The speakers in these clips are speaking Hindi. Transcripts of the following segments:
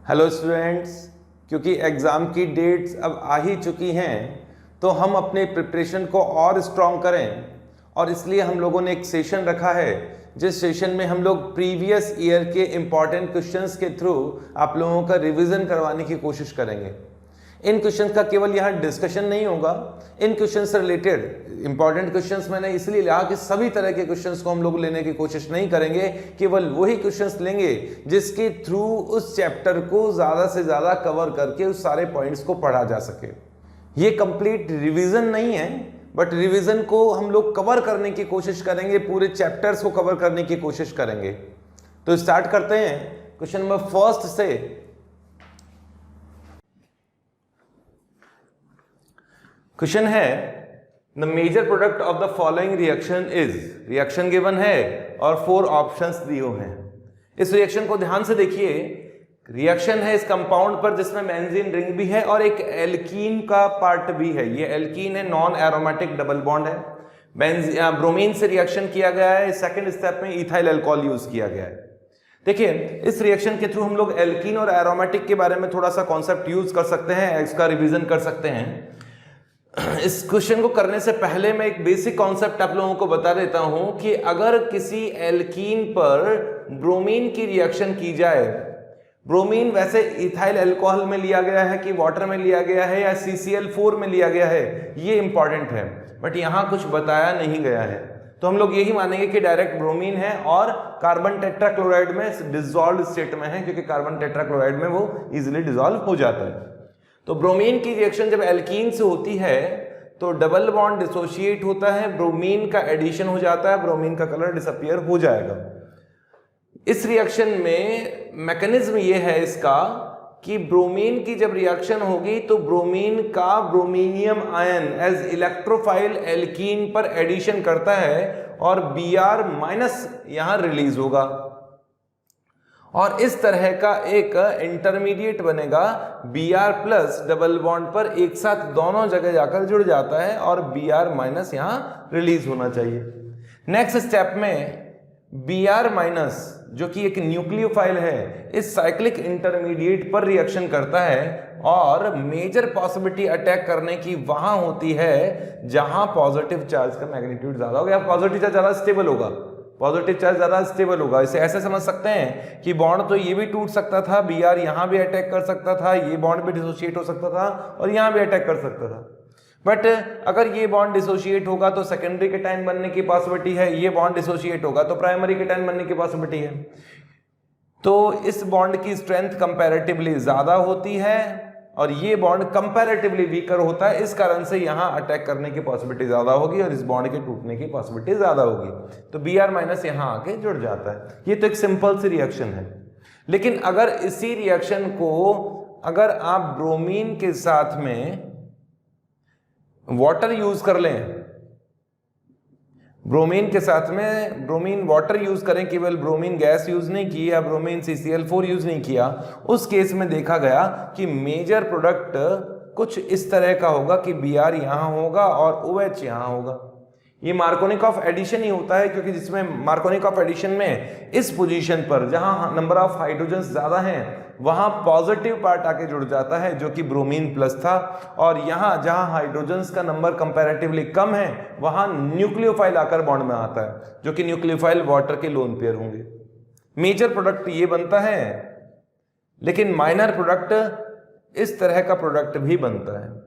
हेलो स्टूडेंट्स, क्योंकि एग्ज़ाम की डेट्स अब आ ही चुकी हैं तो हम अपने प्रिपरेशन को और स्ट्रॉन्ग करें और इसलिए हम लोगों ने एक सेशन रखा है जिस सेशन में हम लोग प्रीवियस ईयर के इम्पॉर्टेंट क्वेश्चंस के थ्रू आप लोगों का रिवीजन करवाने की कोशिश करेंगे। इन क्वेश्चंस का केवल यहाँ डिस्कशन नहीं होगा, इन क्वेश्चन से रिलेटेड इंपॉर्टेंट क्वेश्चंस मैंने इसलिए लिया कि सभी तरह के क्वेश्चंस को हम लोग लेने की कोशिश नहीं करेंगे, केवल वही क्वेश्चंस लेंगे जिसके थ्रू उस चैप्टर को ज़्यादा से ज़्यादा कवर करके उस सारे पॉइंट्स को पढ़ा जा सके। ये कंप्लीट रिवीजन नहीं है, बट रिवीजन को हम लोग कवर करने की कोशिश करेंगे, पूरे चैप्टर्स को कवर करने की कोशिश करेंगे। तो स्टार्ट करते हैं क्वेश्चन नंबर फर्स्ट से। क्वेश्चन है the major product of the following reaction is, reaction given है और 4 ऑप्शंस दिए हैं। इस रिएक्शन को ध्यान से देखिए। रिएक्शन है इस कंपाउंड पर जिसमें बेंजीन रिंग भी है और एक एल्कीन का पार्ट भी है। ये एल्कीन है, नॉन एरोमेटिक डबल बॉन्ड है। ब्रोमीन से रिएक्शन किया गया है। सेकंड स्टेप में इथाइल अल्कोहल यूज किया गया है। देखिए, इस रिएक्शन के थ्रू हम लोग एल्कीन और एरोमेटिक के बारे में थोड़ा सा कॉन्सेप्ट यूज कर सकते हैं, इसका रिवीजन कर सकते हैं। इस क्वेश्चन को करने से पहले मैं एक बेसिक कॉन्सेप्ट आप लोगों को बता देता हूं कि अगर किसी एल्कीन पर ब्रोमीन की रिएक्शन की जाए, ब्रोमीन वैसे इथाइल अल्कोहल में लिया गया है कि वाटर में लिया गया है या CCl4 में लिया गया है, ये इंपॉर्टेंट है, बट यहां कुछ बताया नहीं गया है। तो हम लोग यही मानेंगे कि डायरेक्ट ब्रोमीन है और कार्बन टेट्राक्लोराइड में डिसॉल्व स्टेट में है, क्योंकि कार्बन टेट्राक्लोराइड में वो इजिली डिसॉल्व हो जाता है। तो ब्रोमीन की रिएक्शन जब एल्कीन से होती है तो डबल बॉन्ड डिसोशिएट होता है, ब्रोमीन का एडिशन हो जाता है, ब्रोमीन का कलर डिसअपियर हो जाएगा। इस रिएक्शन में मैकेनिज्म ये है इसका कि ब्रोमीन की जब रिएक्शन होगी तो ब्रोमीन का ब्रोमीनियम आयन एज इलेक्ट्रोफाइल एल्कीन पर एडिशन करता है और Br- यहां रिलीज होगा और इस तरह का एक इंटरमीडिएट बनेगा। Br+ डबल बॉन्ड पर एक साथ दोनों जगह जाकर जुड़ जाता है और Br- यहां रिलीज होना चाहिए। नेक्स्ट स्टेप में Br- जो कि एक न्यूक्लियोफाइल है, इस साइक्लिक इंटरमीडिएट पर रिएक्शन करता है और मेजर पॉसिबिलिटी अटैक करने की वहां होती है जहां पॉजिटिव चार्ज का मैग्नीट्यूड ज्यादा होगा या पॉजिटिव चार्ज ज्यादा स्टेबल होगा। पॉजिटिव चार्ज ज्यादा स्टेबल होगा। इसे ऐसे समझ सकते हैं कि बॉन्ड तो ये भी टूट सकता था, Br यहां भी अटैक कर सकता था, ये बॉन्ड भी डिसोशिएट हो सकता था और यहां भी अटैक कर सकता था। बट अगर ये बॉन्ड डिसोशिएट होगा तो सेकेंडरी केटायन बनने की पॉसिबिलिटी है, ये बॉन्ड डिसोशिएट होगा तो प्राइमरी केटायन बनने की पॉसिबिलिटी है। तो इस बॉन्ड की स्ट्रेंथ कंपैरेटिवली ज्यादा होती है और ये बॉन्ड कंपैरेटिवली वीकर होता है, इस कारण से यहां अटैक करने की पॉसिबिलिटी ज्यादा होगी और इस बॉन्ड के टूटने की पॉसिबिलिटी ज्यादा होगी। तो Br- यहां आके जुड़ जाता है। ये तो एक सिंपल सी रिएक्शन है। लेकिन अगर इसी रिएक्शन को अगर आप ब्रोमीन के साथ में वाटर यूज कर लें, ब्रोमीन के साथ में ब्रोमीन वाटर यूज करें, केवल ब्रोमीन गैस यूज नहीं की या ब्रोमीन CCl4 यूज नहीं किया, उस केस में देखा गया कि मेजर प्रोडक्ट कुछ इस तरह का होगा कि Br यहां होगा और OH यहां होगा। ये मार्कोनिकॉफ एडिशन ही होता है, क्योंकि जिसमें मार्कोनिकॉफ एडिशन में इस पोजीशन पर जहां नंबर ऑफ हाइड्रोजन ज्यादा हैं वहां पॉजिटिव पार्ट आके जुड़ जाता है जो कि ब्रोमीन प्लस था, और यहां जहां हाइड्रोजन्स का नंबर कंपैरेटिवली कम है वहां न्यूक्लियोफाइल आकर बॉन्ड में आता है, जो कि न्यूक्लियोफाइल वाटर के लोन पेयर होंगे। मेजर प्रोडक्ट ये बनता है, लेकिन माइनर प्रोडक्ट इस तरह का प्रोडक्ट भी बनता है।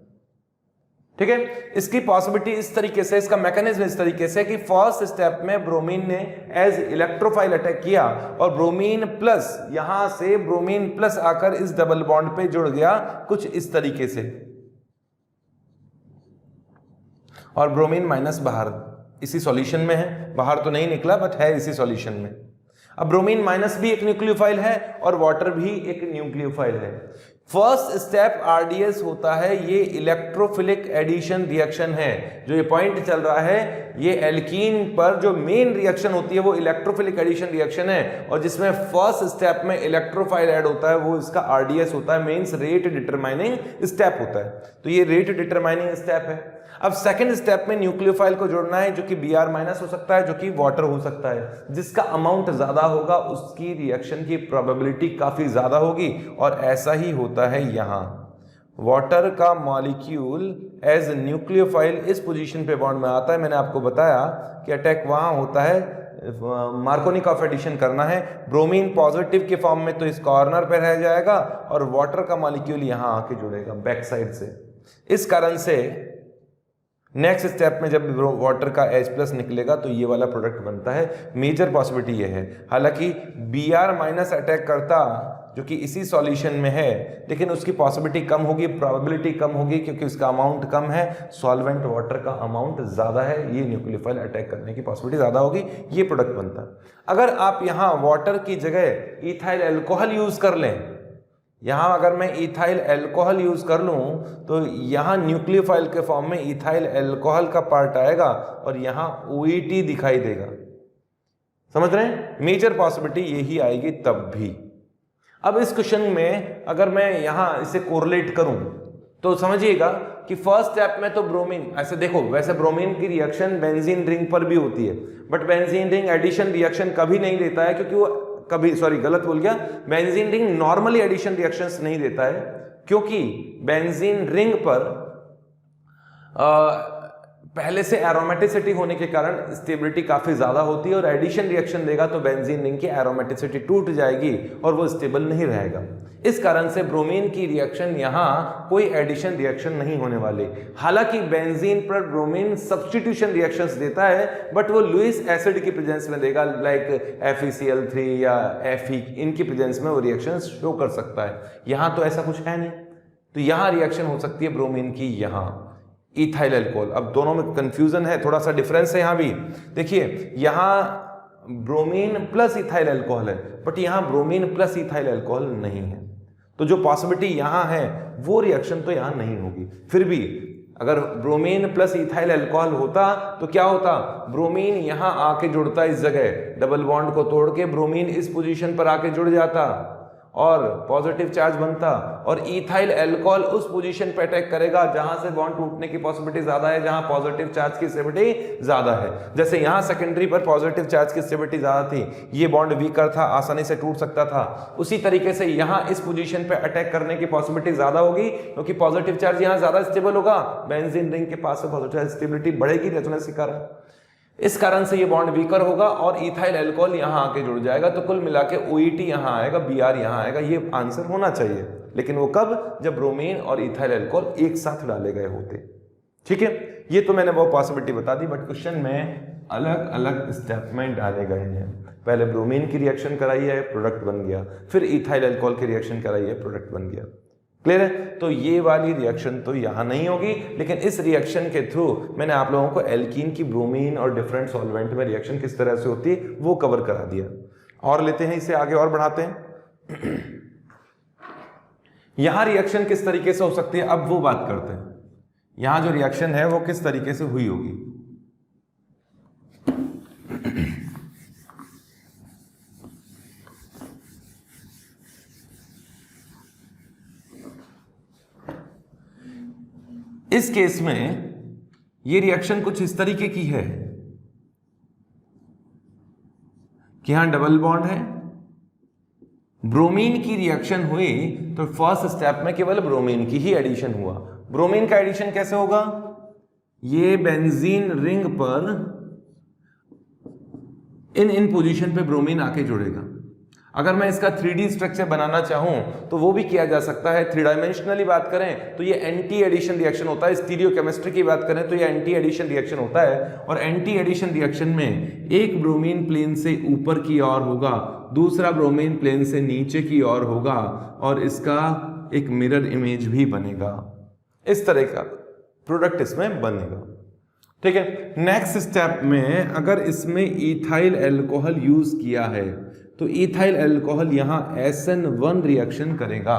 ठीक है, इसकी पॉसिबिलिटी इस तरीके से, इसका मैकेनिज्म इस तरीके से कि फर्स्ट स्टेप में ब्रोमीन ने एज इलेक्ट्रोफाइल अटैक किया और ब्रोमीन प्लस यहां से ब्रोमीन प्लस आकर इस डबल बॉन्ड पे जुड़ गया कुछ इस तरीके से, और ब्रोमीन माइनस बाहर इसी सॉल्यूशन में है, बाहर तो नहीं निकला बट है इसी सॉल्यूशन में। अब ब्रोमीन माइनस भी एक न्यूक्लियोफाइल है और वाटर भी एक न्यूक्लियोफाइल है। फर्स्ट स्टेप RDS होता है, ये इलेक्ट्रोफिलिक एडिशन रिएक्शन है। जो ये पॉइंट चल रहा है, ये एल्कीन पर जो मेन रिएक्शन होती है वो इलेक्ट्रोफिलिक एडिशन रिएक्शन है, और जिसमें फर्स्ट स्टेप में इलेक्ट्रोफाइल ऐड होता है वो इसका RDS होता है, मींस रेट डिटरमाइनिंग स्टेप होता है। तो ये रेट डिटरमाइनिंग स्टेप है। अब सेकंड स्टेप में न्यूक्लियोफाइल को जोड़ना है, जो कि Br माइनस हो सकता है, जो कि वाटर हो सकता है। जिसका अमाउंट ज्यादा होगा उसकी रिएक्शन की प्रोबेबिलिटी काफी ज्यादा होगी, और ऐसा ही होता है यहां। वाटर का मॉलिक्यूल एज न्यूक्लियोफाइल इस पोजीशन पे बॉन्ड में आता है। मैंने आपको बताया कि अटैक वहां होता है, मार्कोनी ऑफ एडिशन करना है। ब्रोमीन पॉजिटिव के फॉर्म में तो इस कॉर्नर पे रह जाएगा, और वाटर का मॉलिक्यूल यहां आके जुड़ेगा बैक साइड से। इस कारण से नेक्स्ट स्टेप में जब वाटर का H+ निकलेगा तो ये वाला प्रोडक्ट बनता है। मेजर पॉसिबिलिटी ये है। हालांकि Br माइनस अटैक करता, जो कि इसी सॉल्यूशन में है, लेकिन उसकी पॉसिबिलिटी कम होगी, प्रोबेबिलिटी कम होगी, क्योंकि उसका अमाउंट कम है, सॉल्वेंट वाटर का अमाउंट ज्यादा है, ये न्यूक्लियोफाइल अटैक करने की पॉसिबिलिटी ज्यादा होगी, ये प्रोडक्ट बनता है। अगर आप यहाँ वाटर की जगह इथाइल अल्कोहल यूज कर लें, यहाँ अगर मैं इथाइल अल्कोहल यूज कर लूं तो यहाँ न्यूक्लियोफाइल के फॉर्म में इथाइल अल्कोहल का पार्ट आएगा और यहाँ OET दिखाई देगा। समझ रहे हैं? मेजर पॉसिबिलिटी यही आएगी तब भी। अब इस क्वेश्चन में अगर मैं यहाँ इसे कोरिलेट करूं तो समझिएगा कि फर्स्ट स्टेप में तो ब्रोमीन, ऐसे देखो, वैसे ब्रोमीन की रिएक्शन बेंजीन रिंग पर भी होती है, but benzene ring addition reaction कभी नहीं देता है, क्योंकि वो कभी, सॉरी गलत बोल गया, benzene ring normally addition reactions नहीं देता है, क्योंकि बेंजीन रिंग पर पहले से एरोमेटिसिटी होने के कारण स्टेबिलिटी काफी ज्यादा होती है, और एडिशन रिएक्शन देगा तो बेंजीन रिंग की एरोमेटिसिटी टूट जाएगी और वो स्टेबल नहीं रहेगा। इस कारण से ब्रोमीन की रिएक्शन यहाँ कोई एडिशन रिएक्शन नहीं होने वाली। हालांकि बेंजीन पर ब्रोमीन सब्स्टिट्यूशन रिएक्शंस देता है, बट वो लुईस एसिड की प्रेजेंस में देगा, लाइक FeCl3 या Fe, इनकी प्रेजेंस में वो रिएक्शन शो कर सकता है। यहाँ तो ऐसा कुछ है नहीं, तो यहाँ रिएक्शन हो सकती है ब्रोमीन की यहाँ इथाइल अल्कोहल। अब दोनों में कंफ्यूजन है, थोड़ा सा डिफरेंस है यहाँ भी। देखिए यहाँ ब्रोमीन प्लस इथाइल अल्कोहल है, बट यहाँ ब्रोमीन प्लस इथाइल अल्कोहल नहीं है, तो जो पॉसिबिलिटी यहाँ है वो रिएक्शन तो यहाँ नहीं होगी। फिर भी अगर ब्रोमीन प्लस इथाइल अल्कोहल होता तो क्या होता, ब्रोमीन यहाँ आके जुड़ता, इस जगह डबल बॉन्ड को तोड़ के ब्रोमीन इस पोजीशन पर आके जुड़ जाता और पॉजिटिव चार्ज बनता, और इथाइल अल्कोहल उस पोजीशन पे अटैक करेगा जहां से बॉन्ड टूटने की पॉसिबिलिटी ज्यादा है, जहां पॉजिटिव चार्ज की स्टेबिलिटी ज्यादा है। जैसे यहां सेकेंडरी पर पॉजिटिव चार्ज की स्टेबिलिटी ज्यादा थी, ये बॉन्ड वीकर था, आसानी से टूट सकता था, उसी तरीके से यहां इस पोजीशन पे अटैक करने की पॉसिबिलिटी ज्यादा होगी, क्योंकि पॉजिटिव चार्ज यहां ज्यादा स्टेबल होगा, बेंजीन रिंग के पास से पॉजिटिव स्टेबिलिटी बढ़ेगी रेजोनेंस के कारण। इस कारण से ये बॉन्ड वीकर होगा और इथाइल अल्कोहल यहां आके जुड़ जाएगा, तो कुल मिला के OET यहां आएगा, Br यहां आएगा। ये आंसर होना चाहिए, लेकिन वो कब, जब ब्रोमीन और इथाइल अल्कोहल एक साथ डाले गए होते। ठीक है, ये तो मैंने वो पॉसिबिलिटी बता दी, बट क्वेश्चन में अलग अलग स्टेप में डाले गए हैं। पहले ब्रोमीन की रिएक्शन कराई है, प्रोडक्ट बन गया, फिर इथाइल अल्कोहल की रिएक्शन कराई है, प्रोडक्ट बन गया। क्लियर है? तो ये वाली रिएक्शन तो यहां नहीं होगी, लेकिन इस रिएक्शन के थ्रू मैंने आप लोगों को एल्कीन की ब्रोमीन और डिफरेंट सॉल्वेंट में रिएक्शन किस तरह से होती है वो कवर करा दिया। और लेते हैं इसे आगे और बढ़ाते हैं। यहां रिएक्शन किस तरीके से हो सकती है, अब वो बात करते हैं। यहां जो रिएक्शन है वो किस तरीके से हुई होगी। इस केस में ये रिएक्शन कुछ इस तरीके की है कि यहां डबल बॉन्ड है, ब्रोमीन की रिएक्शन हुई तो फर्स्ट स्टेप में केवल ब्रोमीन की ही एडिशन हुआ। ब्रोमीन का एडिशन कैसे होगा, ये बेंजीन रिंग पर इन पोजीशन पे ब्रोमीन आके जुड़ेगा। अगर मैं इसका 3D स्ट्रक्चर बनाना चाहूं तो वो भी किया जा सकता है। 3 डायमेंशनली बात करें तो ये एंटी एडिशन रिएक्शन होता है, स्टीरियोकेमिस्ट्री की बात करें तो ये एंटी एडिशन रिएक्शन होता है, और एंटी एडिशन रिएक्शन में एक ब्रोमीन प्लेन से ऊपर की ओर होगा, दूसरा ब्रोमीन प्लेन से नीचे की ओर होगा, और इसका एक मिरर इमेज भी बनेगा। इस तरह का प्रोडक्ट इसमें बनेगा। ठीक है, नेक्स्ट स्टेप में अगर इसमें इथाइल अल्कोहल यूज किया है तो इथाइल अल्कोहल यहां SN1 रिएक्शन करेगा,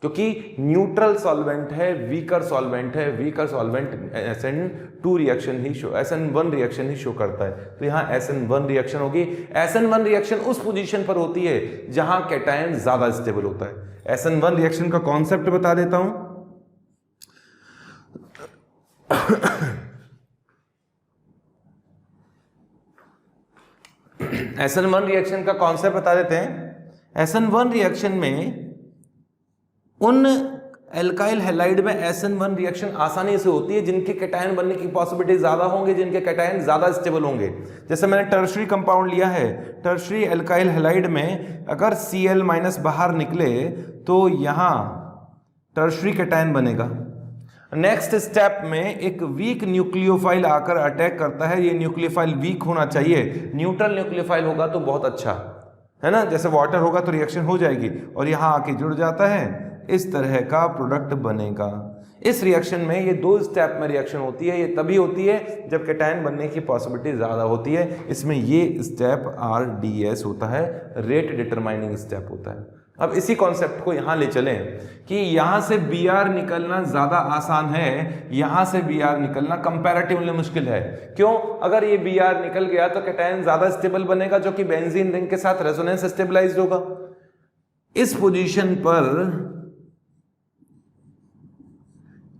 क्योंकि न्यूट्रल सॉल्वेंट है, वीकर सॉल्वेंट है, वीकर सॉल्वेंट SN1 रिएक्शन ही शो करता है, तो यहां SN1 रिएक्शन होगी। SN1 रिएक्शन उस पोजीशन पर होती है जहां कैटायन ज्यादा स्टेबल होता है। SN1 रिएक्शन का कॉन्सेप्ट बता देता हूं। SN1 रिएक्शन का कॉन्सेप्ट बता देते हैं। SN1 रिएक्शन में उन एल्काइल हैलाइड में SN1 रिएक्शन आसानी से होती है जिनके कैटायन बनने की पॉसिबिलिटी ज्यादा होंगे, जिनके कैटायन ज्यादा स्टेबल होंगे। जैसे मैंने टर्शरी कंपाउंड लिया है, टर्शरी एल्काइल हैलाइड में अगर Cl- बाहर निकले तो यहां टर्शरी कैटायन बनेगा। नेक्स्ट स्टेप में एक वीक न्यूक्लियोफाइल आकर अटैक करता है। ये न्यूक्लियोफाइल वीक होना चाहिए, न्यूट्रल न्यूक्लियोफाइल होगा तो बहुत अच्छा है ना, जैसे वाटर होगा तो रिएक्शन हो जाएगी और यहां आके जुड़ जाता है, इस तरह का प्रोडक्ट बनेगा। इस रिएक्शन में ये 2 स्टेप में रिएक्शन होती है। ये तभी होती है जब कैटायन बनने की पॉसिबिलिटी ज्यादा होती है। इसमें ये स्टेप RDS होता है, रेट डिटरमाइनिंग स्टेप होता है। अब इसी कॉन्सेप्ट को यहां ले चलें कि यहां से Br निकलना ज्यादा आसान है, यहां से Br निकलना कंपैरेटिवली मुश्किल है। क्यों? अगर ये Br निकल गया तो कैटायन ज्यादा स्टेबल बनेगा, जो कि बेंजीन रिंग के साथ रेजोनेंस स्टेबलाइज्ड होगा। इस पोजीशन पर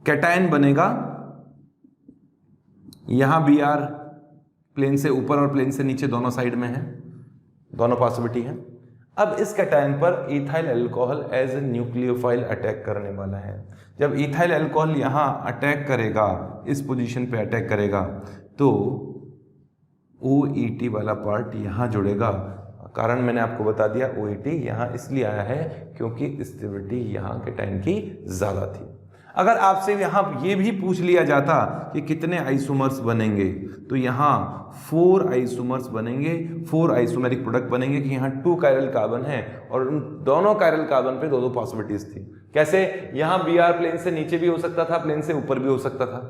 कैटायन बनेगा, यहां Br प्लेन से ऊपर और प्लेन से नीचे दोनों साइड में है, दोनों पॉसिबिलिटी है। अब इस कैटायन पर ethyl alcohol as a nucleophile attack करने वाला है। जब इथाइल अल्कोहल यहां अटैक करेगा, इस पोजीशन पे अटैक करेगा, तो OET वाला पार्ट यहां जुड़ेगा। कारण मैंने आपको बता दिया, OET यहां इसलिए आया है क्योंकि स्टेबिलिटी यहां कैटायन की ज्यादा थी। अगर आपसे यहां ये भी पूछ लिया जाता कि कितने आइसोमर्स बनेंगे, तो यहां 4 आइसोमर्स बनेंगे, 4 आइसोमेरिक प्रोडक्ट बनेंगे कि यहां 2 कायरल कार्बन है और उन दोनों कायरल कार्बन पे 2 पॉसिबिलिटीज थी। कैसे? यहां Br प्लेन से नीचे भी हो सकता था, प्लेन से ऊपर भी हो सकता था।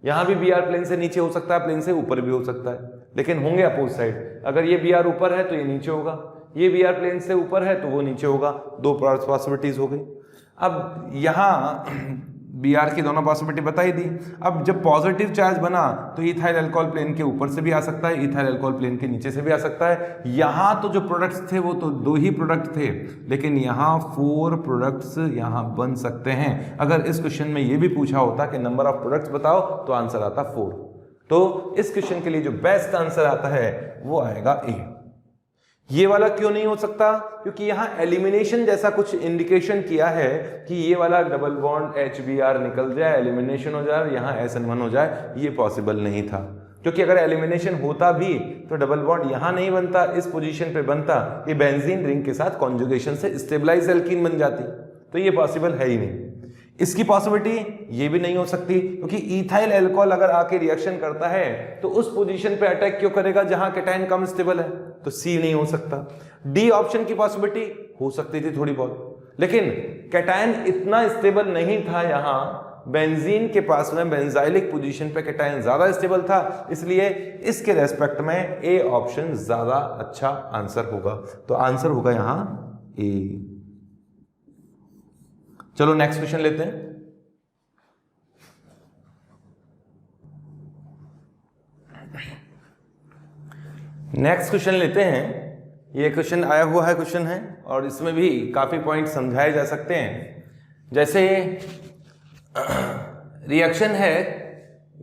यहां भी Br प्लेन से नीचे हो सकता है, प्लेन से ऊपर भी हो सकता है, लेकिन होंगे अपोज साइड। अगर ये Br ऊपर है तो ये नीचे होगा, ये Br प्लेन से ऊपर है तो वो नीचे होगा। 2 पॉसिबिलिटीज हो गई। अब यहां Br की दोनों पॉसिबिलिटी बताई दी। अब जब पॉजिटिव चार्ज बना तो इथाइल अल्कोहल प्लेन के ऊपर से भी आ सकता है, इथाइल अल्कोहल प्लेन के नीचे से भी आ सकता है। यहां तो जो प्रोडक्ट्स थे वो तो 2 ही प्रोडक्ट थे, लेकिन यहां 4 प्रोडक्ट्स यहां बन सकते हैं। अगर इस क्वेश्चन में ये भी पूछा होता कि नंबर ऑफ प्रोडक्ट्स बताओ, तो आंसर आता 4। तो इस क्वेश्चन के लिए जो बेस्ट आंसर आता है वो आएगा A। ये वाला क्यों नहीं हो सकता? क्योंकि यहां एलिमिनेशन जैसा कुछ इंडिकेशन किया है कि ये वाला डबल बॉन्ड HBr निकल जाए, एलिमिनेशन हो जाए, यहां SN1 हो जाए। ये पॉसिबल नहीं था, क्योंकि अगर एलिमिनेशन होता भी तो डबल बॉन्ड यहां नहीं बनता, इस पोजीशन पे बनता, ये बेंजीन रिंग के साथ कॉन्जुगेशन से स्टेबलाइज एल्कीन बन जाती। तो ये पॉसिबल है ही नहीं। इसकी पॉसिबिलिटी ये भी नहीं हो सकती, क्योंकि इथाइल अल्कोहल अगर आके रिएक्शन करता है तो उस पोजीशन पे अटैक क्यों करेगा जहां कैटायन कम स्टेबल है, तो C नहीं हो सकता। D ऑप्शन की पॉसिबिलिटी हो सकती थी थोड़ी बहुत, लेकिन कैटायन इतना स्टेबल नहीं था। यहां बेंजीन के पास में बेंजाइलिक पोजीशन पे कैटायन ज्यादा स्टेबल था, इसलिए इसके रेस्पेक्ट में A ऑप्शन ज्यादा अच्छा आंसर होगा। तो आंसर होगा यहां A। चलो नेक्स्ट क्वेश्चन लेते हैं। नेक्स्ट क्वेश्चन लेते हैं। ये क्वेश्चन आया हुआ है क्वेश्चन है, और इसमें भी काफी पॉइंट समझाए जा सकते हैं। जैसे रिएक्शन है,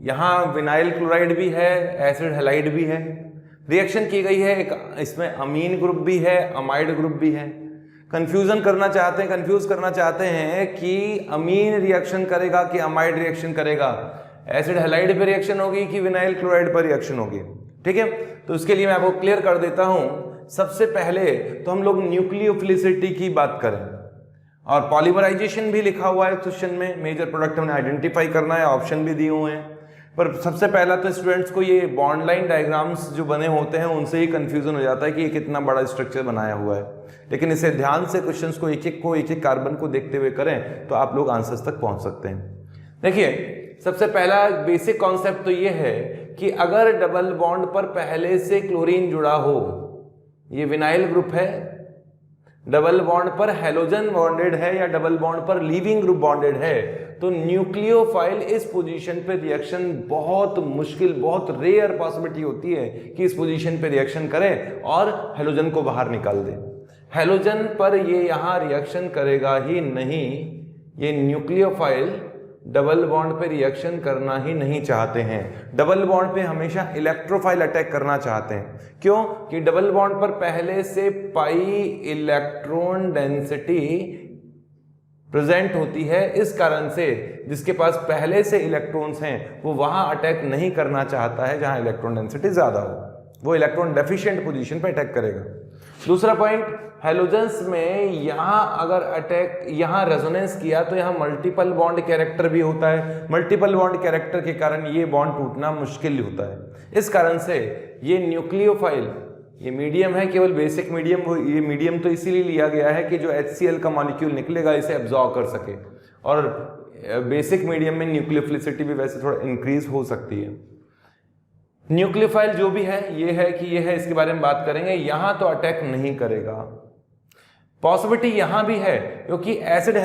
यहां विनाइल क्लोराइड भी है, एसिड हैलाइड भी है, रिएक्शन की गई है। एक इसमें अमीन ग्रुप भी है, अमाइड ग्रुप भी है। कंफ्यूज करना चाहते हैं कि अमीन रिएक्शन करेगा कि अमाइड रिएक्शन करेगा, एसिड हैलाइड पे रिएक्शन होगी कि विनाइल क्लोराइड पर रिएक्शन होगी। ठीक है, तो उसके लिए मैं आपको क्लियर कर देता हूं। सबसे पहले तो हम लोग न्यूक्लियोफिलिसिटी की बात करें, और पॉलीमराइजेशन भी लिखा हुआ है क्वेश्चन में। मेजर प्रोडक्ट हमने आइडेंटिफाई करना है, ऑप्शन भी दिए हुए हैं। पर सबसे पहला तो स्टूडेंट्स को ये बॉन्ड लाइन डायग्राम्स जो बने होते हैं उनसे ही कंफ्यूजन हो जाता है कि ये कितना बड़ा स्ट्रक्चर बनाया हुआ है। लेकिन इसे ध्यान से क्वेश्चंस को एक एक कार्बन को देखते हुए करें तो आप लोग आंसर्स तक पहुंच सकते हैं। देखिए, सबसे पहला बेसिक कॉन्सेप्ट तो ये है कि अगर डबल बॉन्ड पर पहले से क्लोरीन जुड़ा हो, ये विनाइल ग्रुप है, डबल बॉन्ड पर हैलोजन बॉन्डेड है या डबल बॉन्ड पर लीविंग ग्रुप बॉन्डेड है, तो न्यूक्लियोफाइल इस पोजीशन पे रिएक्शन बहुत मुश्किल, बहुत रेयर पॉसिबिलिटी होती है कि इस पोजीशन पे रिएक्शन करे और हैलोजन को बाहर निकाल दे। हैलोजन पर ये यहां रिएक्शन करेगा ही नहीं, ये न्यूक्लियोफाइल डबल बॉन्ड पे रिएक्शन करना ही नहीं चाहते हैं। डबल बॉन्ड पे हमेशा इलेक्ट्रोफाइल अटैक करना चाहते हैं। क्यों? कि डबल बॉन्ड पर पहले से पाई इलेक्ट्रॉन डेंसिटी प्रेजेंट होती है, इस कारण से जिसके पास पहले से इलेक्ट्रॉन्स हैं वो वहां अटैक नहीं करना चाहता है जहां इलेक्ट्रॉन डेंसिटी ज्यादा हो, वो इलेक्ट्रॉन डेफिशिएंट पोजीशन पे अटैक करेगा। दूसरा पॉइंट, हैलोजेंस में यहां अगर अटैक यहां रेजोनेंस किया तो यहां मल्टीपल बॉन्ड कैरेक्टर भी होता है। मल्टीपल बॉन्ड कैरेक्टर के कारण ये बॉन्ड टूटना मुश्किल होता है। इस कारण से ये न्यूक्लियोफाइल, ये मीडियम है, केवल बेसिक मीडियम, ये मीडियम तो इसीलिए लिया गया है कि जो HCl का मॉलिक्यूल निकलेगा इसे एब्जॉर्ब कर सके, और बेसिक मीडियम में न्यूक्लियोफिलिसिटी भी वैसे थोड़ा इंक्रीज हो सकती है। न्यूक्लियोफाइल जो भी है ये है कि ये है, इसके बारे में बात करेंगे। यहां तो अटैक नहीं करेगा। पॉसिबिलिटी यहां भी है क्योंकि एसिड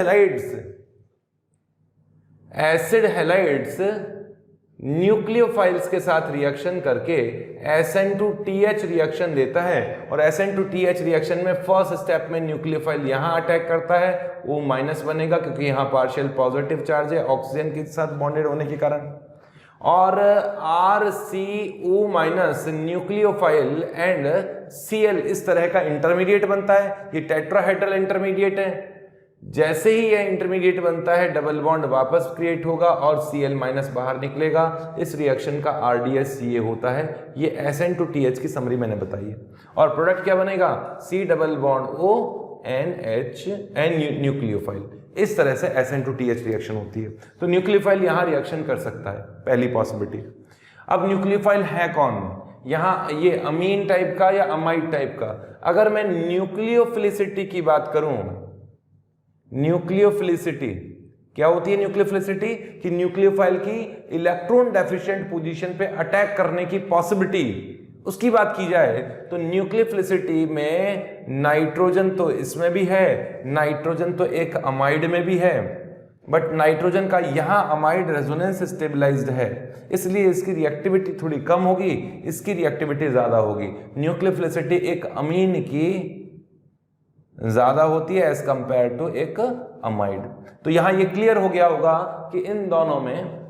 हैलाइड्स न्यूक्लियोफाइल्स के साथ रिएक्शन करके SN2TH रिएक्शन देता है, और SN2TH रिएक्शन में फर्स्ट स्टेप में न्यूक्लियोफाइल यहां अटैक करता है, O- बनेगा क्योंकि यहां पार्शियल पॉजिटिव चार्ज है ऑक्सीजन के साथ बॉन्डेड होने के कारण, और RCO- न्यूक्लियोफाइल एंड Cl इस तरह का इंटरमीडिएट बनता है। ये टेट्राहेड्रल इंटरमीडिएट है। जैसे ही यह इंटरमीडिएट बनता है डबल बॉन्ड वापस क्रिएट होगा और Cl- बाहर निकलेगा। इस रिएक्शन का RDS होता है। ये SN2TH की समरी मैंने बताई है। और प्रोडक्ट क्या बनेगा? C double bond O NH N nucleophile. इस तरह से SN2TH रिएक्शन होती है। तो न्यूक्लियोफाइल यहां रिएक्शन कर सकता है, पहली पॉसिबिलिटी। अब न्यूक्लियोफाइल है कौन? यहां ये अमीन टाइप का या अमाइड टाइप का? अगर मैं न्यूक्लियोफिलिसिटी की बात करूं, न्यूक्लियोफिलिसिटी क्या होती है? न्यूक्लियोफिलिसिटी कि न्यूक्लियोफाइल की इलेक्ट्रॉन डेफिशिएंट पोजीशन पे अटैक करने की पॉसिबिलिटी, उसकी बात की जाए तो न्यूक्लियोफिलिसिटी में नाइट्रोजन तो इसमें भी है, नाइट्रोजन तो एक अमाइड में भी है, बट नाइट्रोजन का यहां अमाइड रेजोनेंस स्टेबलाइज्ड है, इसलिए इसकी रिएक्टिविटी थोड़ी कम होगी, इसकी रिएक्टिविटी ज्यादा होगी। न्यूक्लियोफिलिसिटी एक अमीन की ज्यादा होती है एज कंपेयर टू एक अमाइड। तो यहां ये क्लियर हो गया होगा कि इन दोनों में,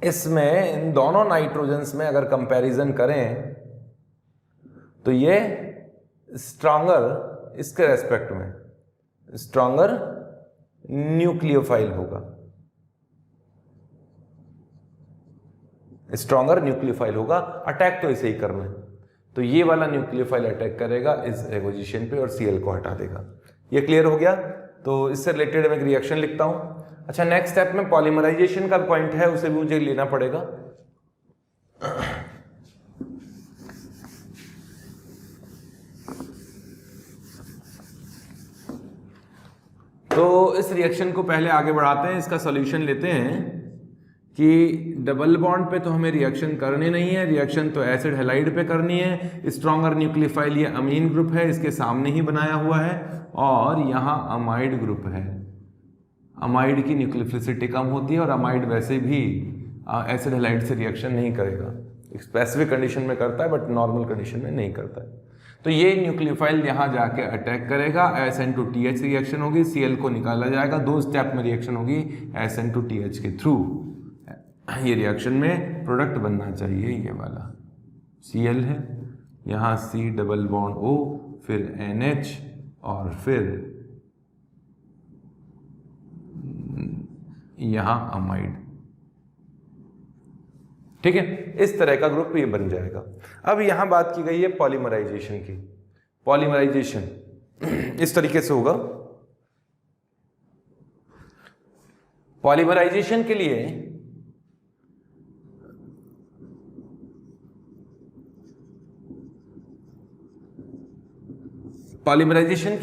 इसमें इन दोनों नाइट्रोजन्स में अगर कंपैरिजन करें तो ये स्ट्रॉन्गर, इसके रेस्पेक्ट में स्ट्रॉन्गर न्यूक्लियोफाइल होगा, स्ट्रॉन्गर न्यूक्लियोफाइल होगा। अटैक तो इसे ही करना है, तो ये वाला न्यूक्लियोफाइल अटैक करेगा इस पोजीशन पे और Cl को हटा देगा। ये क्लियर हो गया? तो इससे रिलेटेड मैं एक रिएक्शन लिखता हूं। अच्छा, नेक्स्ट स्टेप में पॉलीमराइजेशन का पॉइंट है, उसे भी मुझे लेना पड़ेगा। तो इस रिएक्शन को पहले आगे बढ़ाते हैं, इसका सॉल्यूशन लेते हैं कि डबल बॉन्ड पे तो हमें रिएक्शन करनी नहीं है, रिएक्शन तो एसिड हैलाइड पे करनी है। स्ट्रॉन्गर न्यूक्लियोफाइल ये अमीन ग्रुप है, इसके सामने ही बनाया हुआ है, और यहाँ अमाइड ग्रुप है। अमाइड की न्यूक्लियोफिलिसिटी कम होती है और अमाइड वैसे भी एसिड हैलाइड से रिएक्शन नहीं करेगा, स्पेसिफिक कंडीशन में करता है बट नॉर्मल कंडीशन में नहीं करता है। तो ये न्यूक्लियोफाइल यहाँ जाके अटैक करेगा, SN2TH रिएक्शन होगी, Cl को निकाला जाएगा, 2 स्टेप में रिएक्शन होगी SN2TH के थ्रू। ये रिएक्शन में प्रोडक्ट बनना चाहिए, ये वाला Cl है, यहाँ C डबल बॉन्ड O, फिर NH और फिर यहाँ अमाइड। ठीक है, इस तरह का ग्रुप ये बन जाएगा। अब यहां बात की गई है पॉलीमराइजेशन की। पॉलीमराइजेशन इस तरीके से होगा। पॉलीमराइजेशन के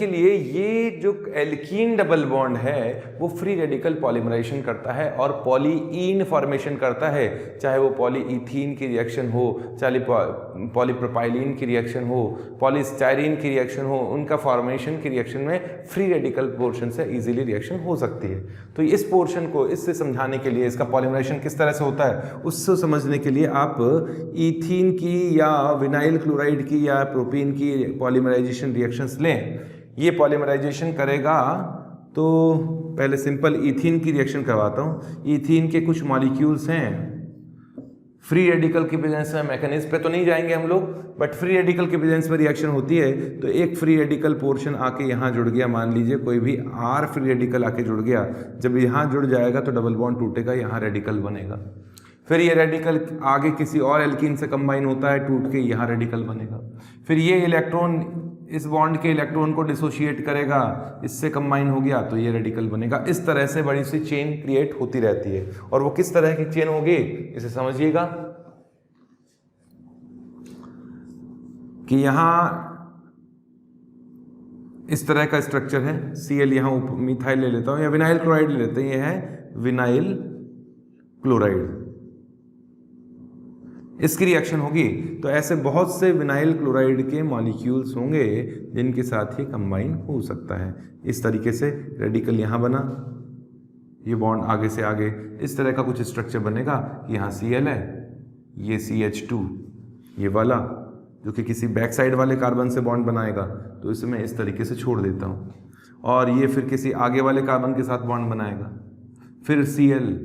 लिए ये जो एल्कीन डबल बॉन्ड है वो फ्री रेडिकल पॉलीमराइजेशन करता है और पॉलीईन फॉर्मेशन करता है, चाहे वो पॉलीईथीन की रिएक्शन हो, चाहे पॉलीप्रोपाइलीन की रिएक्शन हो, पॉलीस्टाइरीन की रिएक्शन हो, उनका फॉर्मेशन की रिएक्शन में फ्री रेडिकल पोर्शन से इजीली रिएक्शन हो सकती है। तो इस पोर्शन को इससे समझाने के लिए, इसका पॉलीमराइजेशन किस तरह से होता है उससे समझने के लिए आप ईथीन की या विनाइल क्लोराइड की या प्रोपीन की पॉलीमराइजेशन रिएक्शंस लें। ये पॉलीमराइजेशन करेगा तो पहले सिंपल ईथीन की रिएक्शन करवाता हूँ। ईथीन के कुछ मॉलिक्यूल्स हैं, फ्री रेडिकल के प्रेजेंस में, मैकेनिज्म पे तो नहीं जाएंगे हम लोग, बट फ्री रेडिकल के प्रेजेंस में रिएक्शन होती है। तो एक फ्री रेडिकल पोर्शन आके यहाँ जुड़ गया, मान लीजिए कोई भी आर फ्री रेडिकल आके जुड़ गया, जब यहाँ जुड़ जाएगा तो डबल बॉन्ड टूटेगा, यहाँ रेडिकल बनेगा। फिर ये रेडिकल आगे किसी और एल्कीन से कंबाइन होता है, टूट के यहाँ रेडिकल बनेगा। फिर ये इलेक्ट्रॉन इस बॉन्ड के इलेक्ट्रॉन को डिसोशिएट करेगा, इससे कंबाइन हो गया तो ये रेडिकल बनेगा। इस तरह से बड़ी सी चेन क्रिएट होती रहती है। और वो किस तरह की चेन होगी इसे समझिएगा कि यहां इस तरह का स्ट्रक्चर है, Cl यहां मिथाइल ले लेता हूं या विनाइल क्लोराइड ले लेते हैं, ये है विनाइल क्लोराइड। इसकी रिएक्शन होगी तो ऐसे बहुत से विनाइल क्लोराइड के मॉलिक्यूल्स होंगे जिनके साथ ये कंबाइन हो सकता है। इस तरीके से रेडिकल यहाँ बना, ये बॉन्ड आगे से आगे इस तरह का कुछ स्ट्रक्चर बनेगा। यहाँ Cl है, ये CH2 ये वाला जो कि किसी बैक साइड वाले कार्बन से बॉन्ड बनाएगा, तो इसे मैं इस तरीके से छोड़ देता हूँ। और ये फिर किसी आगे वाले कार्बन के साथ बॉन्ड बनाएगा। फिर Cl,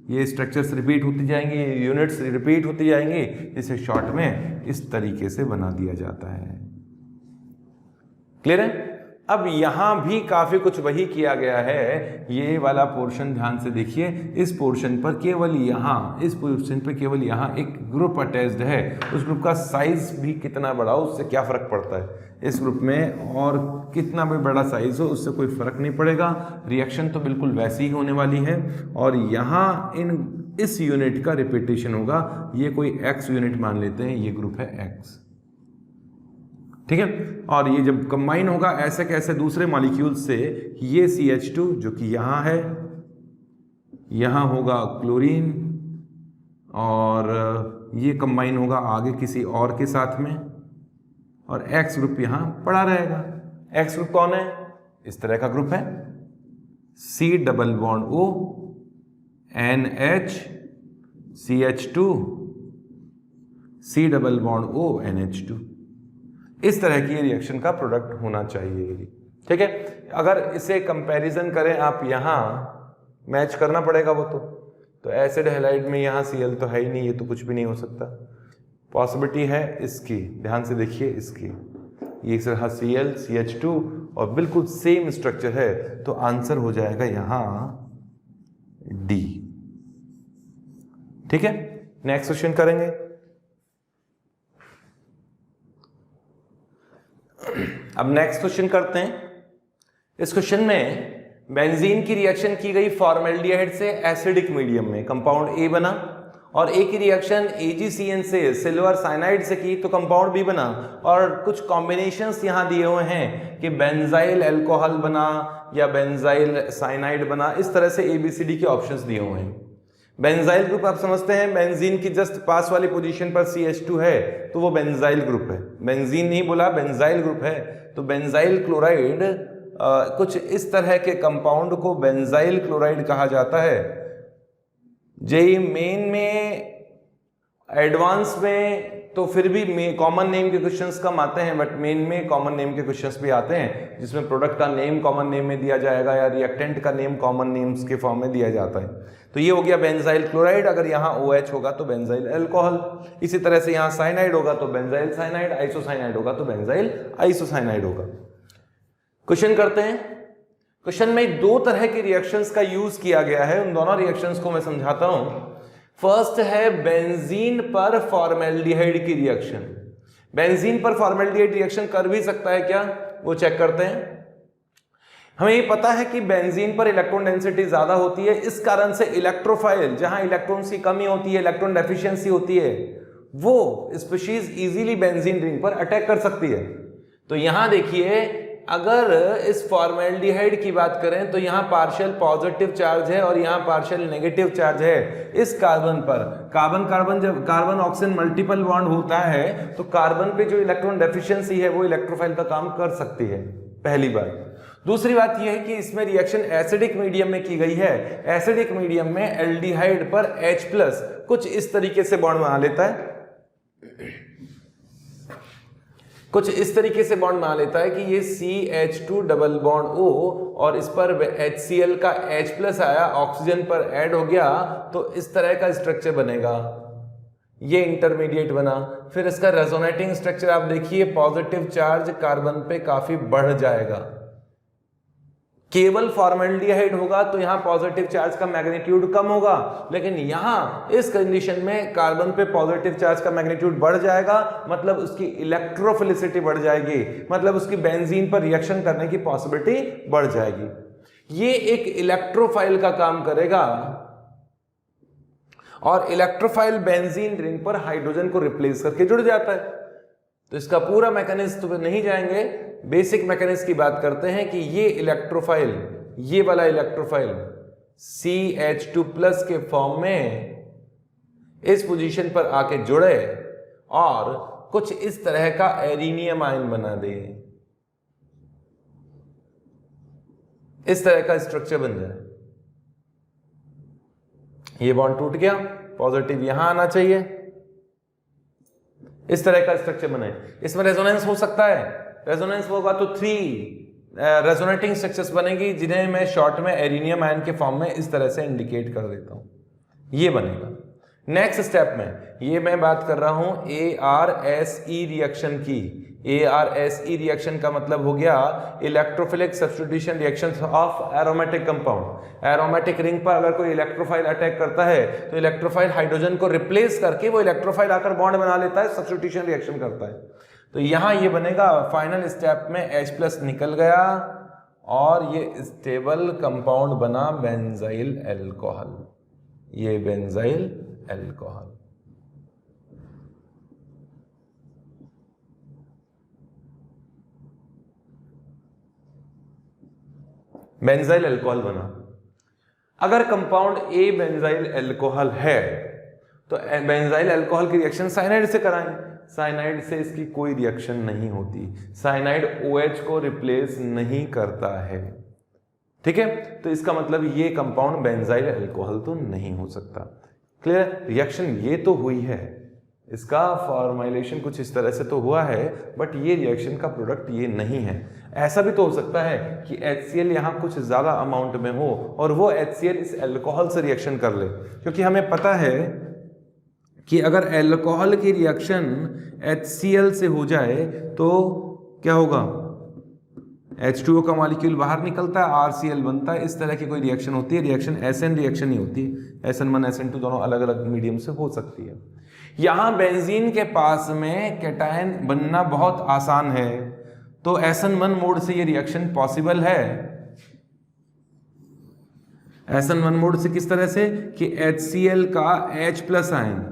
ये स्ट्रक्चर्स रिपीट होती जाएंगे, यूनिट्स रिपीट होती जाएंगी, इसे शॉर्ट में इस तरीके से बना दिया जाता है। क्लियर है? अब यहां भी काफी कुछ वही किया गया है। ये वाला पोर्शन ध्यान से देखिए, इस पोर्शन पर केवल यहां, इस पोर्शन पर केवल यहां एक ग्रुप अटैच्ड है। उस ग्रुप का साइज भी कितना बड़ा हो उससे क्या फर्क पड़ता है इस ग्रुप में, और कितना भी बड़ा साइज हो उससे कोई फर्क नहीं पड़ेगा। रिएक्शन तो बिल्कुल वैसी ही होने वाली है। और यहाँ इस यूनिट का रिपीटेशन होगा। ये कोई x यूनिट मान लेते हैं, ये ग्रुप है x, ठीक है। और ये जब कंबाइन होगा ऐसे कैसे दूसरे मॉलिक्यूल से, ये CH2 जो कि यहाँ है, यहाँ होगा क्लोरीन, और ये कंबाइन होगा आगे किसी और के साथ में, और X ग्रुप यहाँ पड़ा रहेगा। X ग्रुप कौन है? इस तरह का ग्रुप है, C double bond O NH CH2 C double bond O NH2। इस तरह की रिएक्शन का प्रोडक्ट होना चाहिए, ठीक है। अगर इसे कंपैरिजन करें आप, यहाँ मैच करना पड़ेगा वो तो एसिड हैलाइड में यहाँ Cl तो है ही नहीं, ये तो कुछ भी नहीं हो सकता। पॉसिबिलिटी है इसकी, ध्यान से देखिए इसकी, ये रहा Cl CH2 और बिल्कुल सेम स्ट्रक्चर है, तो आंसर हो जाएगा यहाँ D, ठीक है। नेक्स्ट क्वेश्चन करेंगे। अब नेक्स्ट क्वेश्चन करते हैं। इस क्वेश्चन में बेंजीन की रिएक्शन की गई फॉर्मेल्डिहाइड से एसिडिक मीडियम में, कंपाउंड A बना, और A की रिएक्शन AgCN से सिल्वर साइनाइड से की तो कंपाउंड B बना। और कुछ कॉम्बिनेशंस यहाँ दिए हुए हैं कि बेंजाइल अल्कोहल बना या बेंजाइल साइनाइड बना, इस तरह से ABCD के ऑप्शंस दिए हुए हैं। बेंजाइल ग्रुप आप समझते हैं, बेंजीन की जस्ट पास वाली पोजीशन पर CH2 है तो वो बेंजाइल ग्रुप है। बेंजीन नहीं बोला, बेंजाइल ग्रुप है। तो बेंजाइल क्लोराइड, कुछ इस तरह के कंपाउंड को बेंजाइल क्लोराइड कहा जाता है। जेई मेन में, एडवांस में तो फिर भी कॉमन नेम के क्वेश्चंस कम आते हैं, बट मेन में कॉमन नेम के क्वेश्चंस भी आते हैं जिसमें प्रोडक्ट का नेम कॉमन नेम में दिया जाएगा या रिएक्टेंट का नेम कॉमन नेम्स के फॉर्म में दिया जाता है। तो ये हो गया बेंजाइल क्लोराइड। अगर यहाँ OH होगा तो बेंजाइल अल्कोहल, इसी तरह से यहाँ साइनाइड होगा तो बेंजाइल साइनाइड, आइसोसाइनाइड होगा तो बेंजाइल आइसोसाइनाइड होगा। क्वेश्चन करते हैं। क्वेश्चन में दो तरह के रिएक्शंस का यूज किया गया है, उन दोनों रिएक्शंस को मैं समझाता हूं। फर्स्ट है बेंजीन पर फॉर्मेल्डिहाइड की रिएक्शन। बेंजीन पर फॉर्मेल्डिहाइड रिएक्शन कर भी सकता है क्या, वो चेक करते हैं। हमें ये पता है कि बेंजीन पर इलेक्ट्रॉन डेंसिटी ज्यादा होती है, इस कारण से इलेक्ट्रोफाइल, जहां इलेक्ट्रॉन्स की कमी होती है, इलेक्ट्रॉन डेफिशिएंसी होती है, वो स्पीशीज इजीली बेंजीन रिंग पर अटैक कर सकती है। तो यहां देखिए, अगर इस फॉर्मेल्डिहाइड की बात करें तो यहाँ पार्शियल पॉजिटिव चार्ज है और यहाँ पार्शियल नेगेटिव चार्ज है। इस कार्बन पर जब कार्बन ऑक्सीजन मल्टीपल बॉन्ड होता है तो कार्बन पे जो इलेक्ट्रॉन डेफिशिएंसी है वो इलेक्ट्रोफाइल का काम कर सकती है, पहली बात। दूसरी बात यह है कि इसमें रिएक्शन एसिडिक मीडियम में की गई है। एसिडिक मीडियम में एल्डिहाइड पर H+ कुछ इस तरीके से बॉन्ड बना लेता है। कुछ इस तरीके से बॉन्ड बना लेता है कि ये CH2 डबल बॉन्ड O और इस पर HCl का H+ आया, ऑक्सीजन पर ऐड हो गया, तो इस तरह का स्ट्रक्चर बनेगा। ये इंटरमीडिएट बना। फिर इसका रेजोनेटिंग स्ट्रक्चर आप देखिए, पॉजिटिव चार्ज कार्बन पे काफी बढ़ जाएगा। केवल फॉर्मल्डिहाइड होगा तो यहां पॉजिटिव चार्ज का मैग्नीट्यूड कम होगा, लेकिन यहां इस कंडीशन में कार्बन पे पॉजिटिव चार्ज का मैग्नीट्यूड बढ़ जाएगा, मतलब उसकी इलेक्ट्रोफिलिसिटी बढ़ जाएगी, मतलब उसकी बेंजीन पर रिएक्शन करने की पॉसिबिलिटी बढ़ जाएगी। ये एक इलेक्ट्रोफाइल का काम करेगा और इलेक्ट्रोफाइल बेंजीन रिंग पर हाइड्रोजन को रिप्लेस करके जुड़ जाता है। तो इसका पूरा मैकेनिज्म तो नहीं जाएंगे, बेसिक मैकेनिज्म की बात करते हैं कि ये इलेक्ट्रोफाइल, ये वाला इलेक्ट्रोफाइल CH2+ के फॉर्म में इस पोजीशन पर आके जुड़े और कुछ इस तरह का एरिनियम आयन बना दे, इस तरह का स्ट्रक्चर बन जाए। ये बॉन्ड टूट गया, पॉजिटिव यहां आना चाहिए, इस तरह का स्ट्रक्चर बने। इसमें रेजोनेंस हो सकता है, रेजोनेंस होगा तो 3 रेजोनेटिंग स्ट्रक्चर्स बनेगी, जिन्हें मैं शॉर्ट में एरिनियम आयन के फॉर्म में इस तरह से इंडिकेट कर देता हूं, ये बनेगा। नेक्स्ट स्टेप में ये मैं बात कर रहा हूं ARSE रिएक्शन की। ARSE रिएक्शन का मतलब हो गया electrophilic substitution reaction of aromatic compound. Aromatic ring पर अगर कोई इलेक्ट्रोफाइल अटैक करता है तो इलेक्ट्रोफाइल हाइड्रोजन को रिप्लेस करके वो इलेक्ट्रोफाइल आकर बॉन्ड बना लेता है, सब्स्टिट्यूशन रिएक्शन करता है। तो यहां ये बनेगा, फाइनल स्टेप में H+ निकल गया और ये स्टेबल कंपाउंड बना बेंजाइल अल्कोहल। ये बेंजाइल अल्कोहल। बेंजाइल अल्कोहल बना। अगर कंपाउंड A बेंजाइल अल्कोहल है तो बेंजाइल अल्कोहल की रिएक्शन साइनाइड से कराएं। साइनाइड से इसकी कोई रिएक्शन नहीं होती, साइनाइड OH को रिप्लेस नहीं करता है, ठीक है। तो इसका मतलब ये कंपाउंड बेंजाइल अल्कोहल तो नहीं हो सकता। क्लियर? रिएक्शन ये तो हुई है, इसका फॉर्मुलेशन कुछ इस तरह से तो हुआ है, बट ये रिएक्शन का प्रोडक्ट ये नहीं है। ऐसा भी तो हो सकता है कि HCl यहाँ कुछ ज़्यादा अमाउंट में हो और वो HCl इस अल्कोहल से रिएक्शन कर ले, क्योंकि हमें पता है कि अगर अल्कोहल की रिएक्शन HCl से हो जाए तो क्या होगा, H2O का मॉलिक्यूल बाहर निकलता है, RCl बनता है, इस तरह की कोई रिएक्शन होती है। रिएक्शन SN रिएक्शन ही होती है, SN1 SN2 दोनों अलग अलग मीडियम से हो सकती है। यहाँ बेंजीन के पास में कैटायन बनना बहुत आसान है, तो SN1 मोड से ये रिएक्शन पॉसिबल है। SN1 मोड से किस तरह से कि HCl का H+ आयन,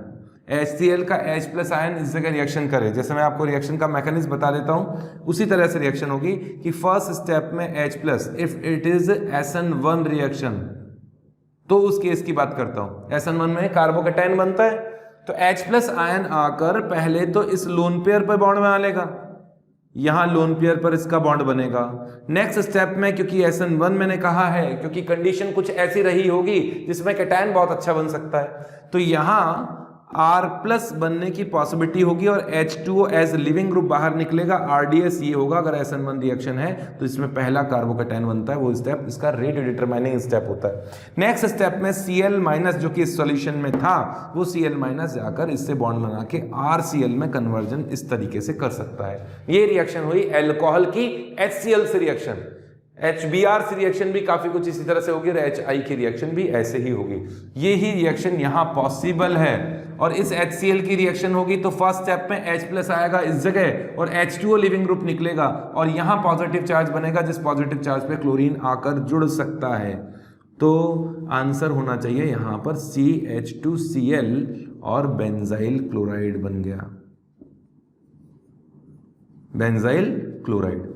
HCl का H+ आयन इस जगह रिएक्शन करे। जैसे मैं आपको रिएक्शन का मैकेनिज्म बता देता हूं, उसी तरह से रिएक्शन होगी कि फर्स्ट स्टेप में H+, if it is SN1 reaction, तो उस केस की बात करता हूं। SN1 में कार्बोकैटायन बनता है, तो H+ आयन आकर पहले तो इस लोन पेयर पर बॉन्ड बना लेगा, यहां लोन पेयर पर इसका बॉन्ड बनेगा। नेक्स्ट स्टेप में, क्योंकि SN1 मैंने कहा है, क्योंकि कंडीशन कुछ ऐसी रही होगी जिसमें कैटायन बहुत अच्छा बन सकता है, तो यहां R+ बनने की पॉसिबिलिटी होगी और H2O एज लिविंग ग्रुप बाहर निकलेगा। RDS ये होगा अगर SN1 रिएक्शन है तो इसमें पहला कार्बोकैटायन बनता है, वो स्टेप इसका रेट डिटरमाइनिंग स्टेप होता है। नेक्स्ट स्टेप में Cl- जो कि इस सॉल्यूशन में था, वो Cl- जाकर इससे बॉन्ड बना के RCl में कन्वर्जन इस तरीके से कर सकता है। ये रिएक्शन हुई अल्कोहल की HCl से रिएक्शन। HBr से रिएक्शन भी काफी कुछ इसी तरह से होगी और HI की रिएक्शन भी ऐसे ही होगी। ये ही रिएक्शन यहाँ पॉसिबल है। और इस HCl की रिएक्शन होगी तो फर्स्ट स्टेप में H+ आएगा इस जगह और H2O लिविंग ग्रुप निकलेगा और यहाँ पॉजिटिव चार्ज बनेगा, जिस पॉजिटिव चार्ज पे क्लोरीन आकर जुड़ सकता है। तो आंसर होना चाहिए यहाँ पर CH2Cl और बेंजाइल क्लोराइड बन गया, बेंजाइल क्लोराइड।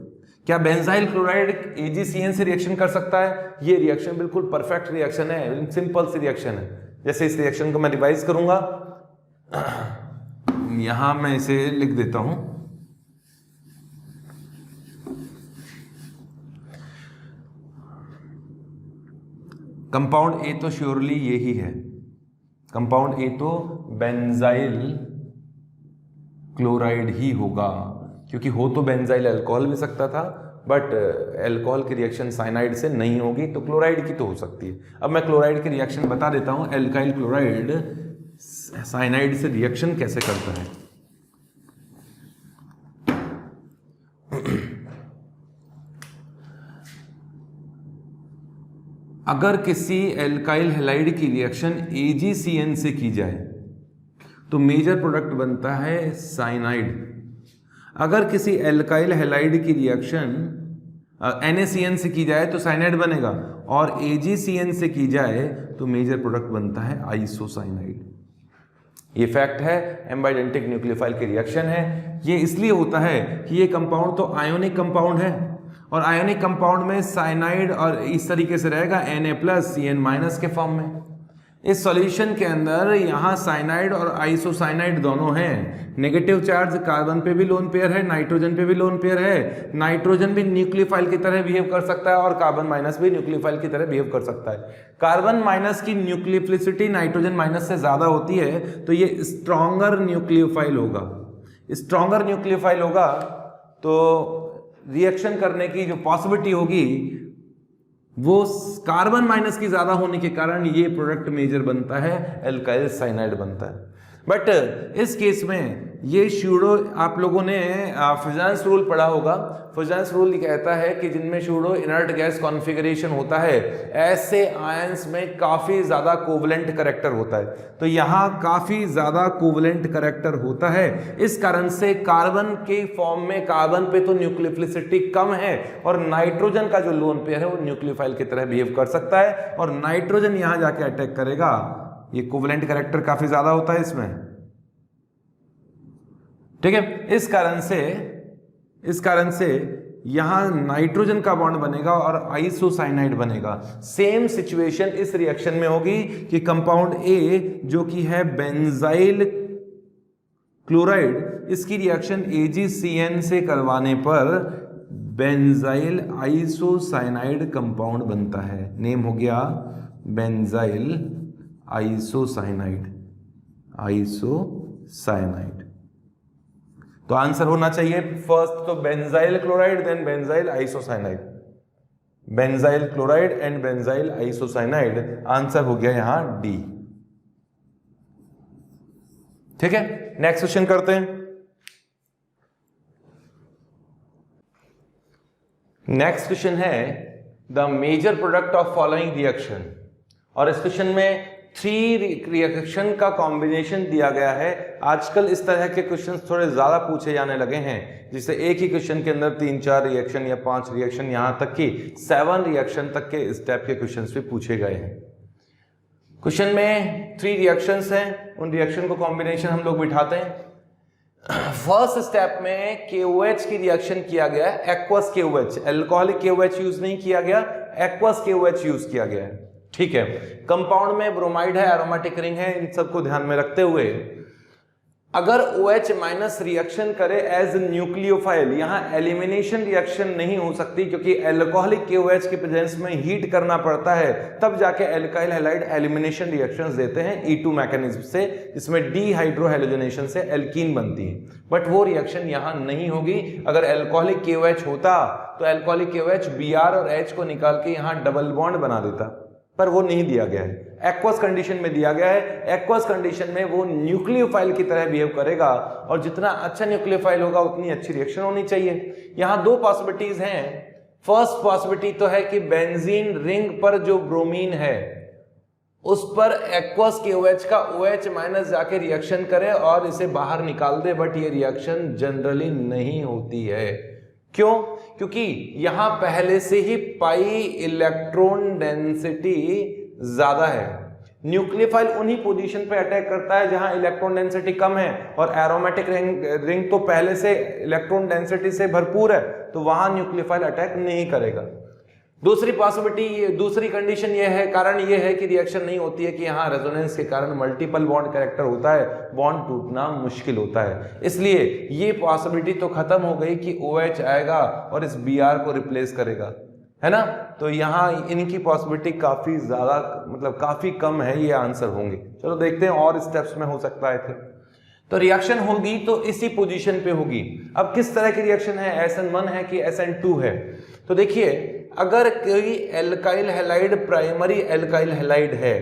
क्या बेंजाइल क्लोराइड AgCN से रिएक्शन कर सकता है? ये रिएक्शन बिल्कुल परफेक्ट रिएक्शन है, सिंपल सी रिएक्शन है। जैसे इस रिएक्शन को मैं रिवाइज करूंगा, यहां मैं इसे लिख देता हूं। कंपाउंड A तो श्योरली ये ही है, कंपाउंड A तो बेंजाइल क्लोराइड ही होगा, क्योंकि हो तो बेंजाइल अल्कोहल भी सकता था, बट अल्कोहल की रिएक्शन साइनाइड से नहीं होगी, तो क्लोराइड की तो हो सकती है। अब मैं क्लोराइड की रिएक्शन बता देता हूं, एल्काइल क्लोराइड साइनाइड से रिएक्शन कैसे करता है। अगर किसी एल्काइल हैलाइड की रिएक्शन AgCN से की जाए तो मेजर प्रोडक्ट बनता है साइनाइड। अगर किसी एल्काइल हैलाइड की रिएक्शन NaCN से की जाए तो साइनाइड बनेगा, और AgCN से की जाए तो मेजर प्रोडक्ट बनता है आइसोसाइनाइड। ये फैक्ट है, एम्बाइडेंटिक न्यूक्लियोफाइल की रिएक्शन है। ये इसलिए होता है कि ये कंपाउंड तो आयोनिक कंपाउंड है, और आयोनिक कंपाउंड में साइनाइड और इस तरीके से रहेगा Na+CN- के फॉर्म में। इस सॉल्यूशन के अंदर यहाँ साइनाइड और आइसोसाइनाइड दोनों हैं। नेगेटिव चार्ज कार्बन पे भी लोन पेयर है, नाइट्रोजन पे भी लोन पेयर है। नाइट्रोजन भी न्यूक्लियोफाइल की तरह बिहेव कर सकता है और कार्बन माइनस भी न्यूक्लियोफाइल की तरह बिहेव कर सकता है। कार्बन माइनस की न्यूक्लियोफिलिसिटी नाइट्रोजन माइनस से ज्यादा होती है, तो ये स्ट्रॉन्गर न्यूक्लियोफाइल होगा। स्ट्रॉन्गर न्यूक्लियोफाइल होगा तो रिएक्शन करने की जो पॉसिबिलिटी होगी वो कार्बन माइनस की ज्यादा होने के कारण ये प्रोडक्ट मेजर बनता है, एल्काइल साइनाइड बनता है। बट इस केस में ये स्यूडो, आप लोगों ने फिजांस रूल पढ़ा होगा। फिजांस रूल कहता है कि जिनमें स्यूडो इनर्ट गैस कॉन्फ़िगरेशन होता है, ऐसे आयंस में काफी ज्यादा कोवलेंट करैक्टर होता है। तो यहाँ काफी ज्यादा कोवलेंट करैक्टर होता है, इस कारण से कार्बन के फॉर्म में कार्बन पे तो न्यूक्लियोफिलिसिटी कम है, और नाइट्रोजन का जो लोन पेयर है वो न्यूक्लियोफाइल की तरह बिहेव कर सकता है, और नाइट्रोजन यहाँ जाके अटैक करेगा। ये कोवलेंट करैक्टर काफी ज्यादा होता है इसमें, ठीक है। इस कारण से यहां नाइट्रोजन का बॉन्ड बनेगा और आइसोसाइनाइड बनेगा। सेम सिचुएशन इस रिएक्शन में होगी कि कंपाउंड A जो कि है बेंजाइल क्लोराइड, इसकी रिएक्शन AgCN से करवाने पर बेंजाइल आइसोसाइनाइड कंपाउंड बनता है। नेम हो गया बेंजाइल आइसोसाइनाइड। तो आंसर होना चाहिए फर्स्ट तो benzyl chloride, then benzyl isocyanide. Benzyl chloride and benzyl isocyanide, answer हो गया यहां डी। ठीक है, नेक्स्ट क्वेश्चन करते हैं। नेक्स्ट क्वेश्चन है the major product of following reaction, और इस क्वेश्चन में 3 रिएक्शन का कॉम्बिनेशन दिया गया है। आजकल इस तरह के क्वेश्चन थोड़े ज्यादा पूछे जाने लगे हैं, जिससे एक ही क्वेश्चन के अंदर 3-4 रिएक्शन या 5 रिएक्शन, यहां तक कि 7 रिएक्शन तक के इस टाइप के क्वेश्चन भी पूछे गए हैं। क्वेश्चन में 3 रिएक्शंस हैं, उन रिएक्शन को कॉम्बिनेशन हम लोग बिठाते हैं। फर्स्ट स्टेप में KOH की रिएक्शन किया गया है, aqueous KOH, alcoholic KOH use नहीं किया गया, एक्वस KOH यूज किया गया है। ठीक है, कंपाउंड में ब्रोमाइड है, एरोमेटिक रिंग है, इन सबको ध्यान में रखते हुए अगर OH- रिएक्शन करे एज न्यूक्लियोफाइल, यहां एलिमिनेशन रिएक्शन नहीं हो सकती, क्योंकि अल्कोहलिक KOH के प्रेजेंस में हीट करना पड़ता है, तब जाके एल्काइल हैलाइड एलिमिनेशन रिएक्शंस देते हैं E2 मैकेनिज्म से, जिसमें डीहाइड्रोहेलोजनेशन से एल्कीन बनती है। बट वो रिएक्शन यहां नहीं होगी। अगर अल्कोहलिक KOH होता तो अल्कोहलिक KOH Br और H को निकाल के यहां डबल बॉन्ड बना देता, पर वो नहीं दिया गया है, एक्वस कंडीशन में दिया गया है। एक्वस कंडीशन में वो न्यूक्लियोफाइल की तरह बिहेव करेगा, और जितना अच्छा न्यूक्लियोफाइल होगा उतनी अच्छी रिएक्शन होनी चाहिए। यहां 2 पॉसिबिलिटीज हैं। फर्स्ट पॉसिबिलिटी तो है कि बेंजीन रिंग पर जो ब्रोमीन है उस पर एक्वस KOH का OH- जाके रिएक्शन करे और इसे बाहर निकाल दे, बट ये रिएक्शन जनरली नहीं होती है। क्यों? क्योंकि यहां पहले से ही पाई इलेक्ट्रॉन डेंसिटी ज्यादा है। न्यूक्लियोफाइल उन्हीं पोजीशन पे अटैक करता है जहां इलेक्ट्रॉन डेंसिटी कम है, और एरोमेटिक रिंग तो पहले से इलेक्ट्रॉन डेंसिटी से भरपूर है, तो वहां न्यूक्लियोफाइल अटैक नहीं करेगा। दूसरी पॉसिबिलिटी, दूसरी कंडीशन ये है, कारण ये है कि रिएक्शन नहीं होती है कि यहाँ रेजोनेंस के कारण मल्टीपल बॉन्ड कैरेक्टर होता है, बॉन्ड टूटना मुश्किल होता है। इसलिए ये पॉसिबिलिटी तो खत्म हो गई कि OH आएगा और इस Br को रिप्लेस करेगा, है ना। तो यहाँ इनकी पॉसिबिलिटी काफी ज्यादा, मतलब काफी कम है, ये आंसर होंगे। चलो देखते हैं और स्टेप्स में हो सकता है फिर। तो रिएक्शन होगी तो इसी पोजीशन पे होगी। अब किस तरह की रिएक्शन है, SN1 है कि SN2 है? तो देखिए, अगर कोई alkyl halide primary alkyl halide है,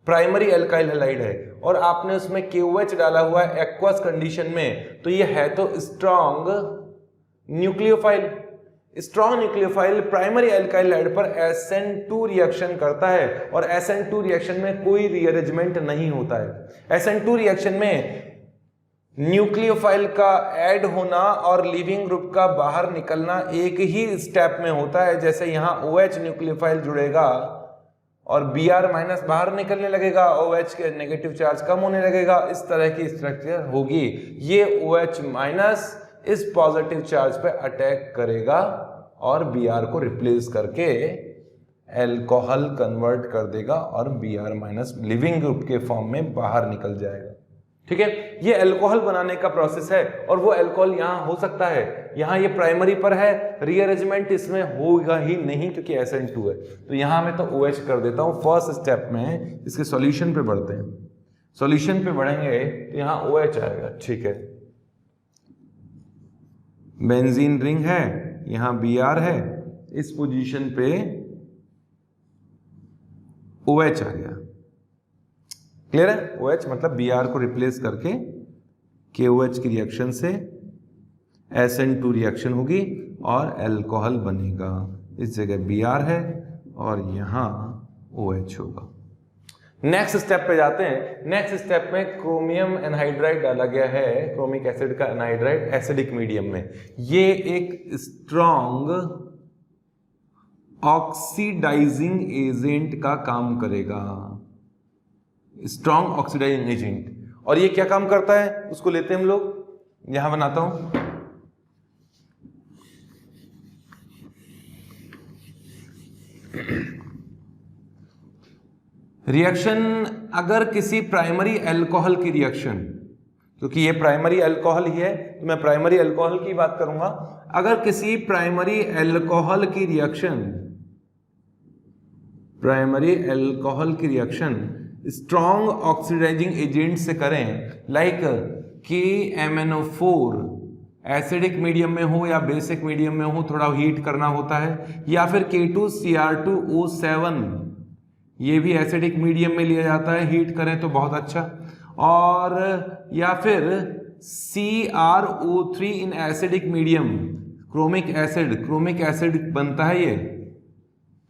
प्राइमरी एल्काइल हैलाइड है, और आपने उसमें KOH डाला हुआ है एक्वस कंडीशन में, तो ये है तो strong nucleophile. Strong nucleophile primary alkyl halide पर SN2 रिएक्शन करता है, और SN2 रिएक्शन में कोई रीअरेंजमेंट नहीं होता है। SN2 रिएक्शन में न्यूक्लियोफाइल का ऐड होना और लिविंग ग्रुप का बाहर निकलना एक ही स्टेप में होता है। जैसे यहाँ OH न्यूक्लियोफाइल जुड़ेगा और Br माइनस बाहर निकलने लगेगा, OH के नेगेटिव चार्ज कम होने लगेगा, इस तरह की स्ट्रक्चर होगी। ये OH माइनस इस पॉजिटिव चार्ज पे अटैक करेगा और Br को रिप्लेस करके एल्कोहल कन्वर्ट कर देगा और Br माइनस लिविंग ग्रुप के फॉर्म में बाहर निकल जाएगा। ठीक है, ये अल्कोहल बनाने का प्रोसेस है, और वो अल्कोहल यहाँ हो सकता है, यहाँ ये प्राइमरी पर है, रीअरेंजमेंट इसमें होगा ही नहीं क्योंकि SN2 है। तो यहाँ मैं तो OH कर देता हूँ फर्स्ट स्टेप में। इसके सॉल्यूशन पे बढ़ते हैं। सॉल्यूशन पे बढ़ेंगे तो यहाँ OH आएगा। ठीक है, बेंजीन रिंग है, यहाँ Br है, इस पोजीशन पे OH आ गया। क्लियर है? OH मतलब Br को रिप्लेस करके KOH की रिएक्शन से SN2 रिएक्शन होगी और अल्कोहल बनेगा। इस जगह Br है और यहाँ OH होगा। नेक्स्ट स्टेप पे जाते हैं। नेक्स्ट स्टेप में क्रोमियम एनहाइड्राइड डाला गया है, क्रोमिक एसिड का एनहाइड्राइड एसिडिक मीडियम में। ये एक स्ट्रॉन्ग ऑक्सीडाइजिंग एजेंट का काम करेगा, स्ट्रॉन्ग ऑक्सीडाइजिंग एजेंट। और ये क्या काम करता है उसको लेते हैं हम लोग, यहां बनाता हूं। रिएक्शन, अगर किसी प्राइमरी अल्कोहल की रिएक्शन, क्योंकि ये प्राइमरी अल्कोहल ही है तो मैं प्राइमरी अल्कोहल की बात करूंगा। अगर किसी प्राइमरी अल्कोहल की रिएक्शन, प्राइमरी अल्कोहल की रिएक्शन स्ट्रॉन्ग ऑक्सीडाइजिंग एजेंट से करें, लाइक KMnO4 एसिडिक मीडियम में हो या बेसिक मीडियम में हो, थोड़ा हीट करना होता है, या फिर K2Cr2O7 ये भी एसिडिक मीडियम में लिया जाता है, हीट करें तो बहुत अच्छा, और या फिर CrO3 in acidic medium, chromic acid बनता है ये,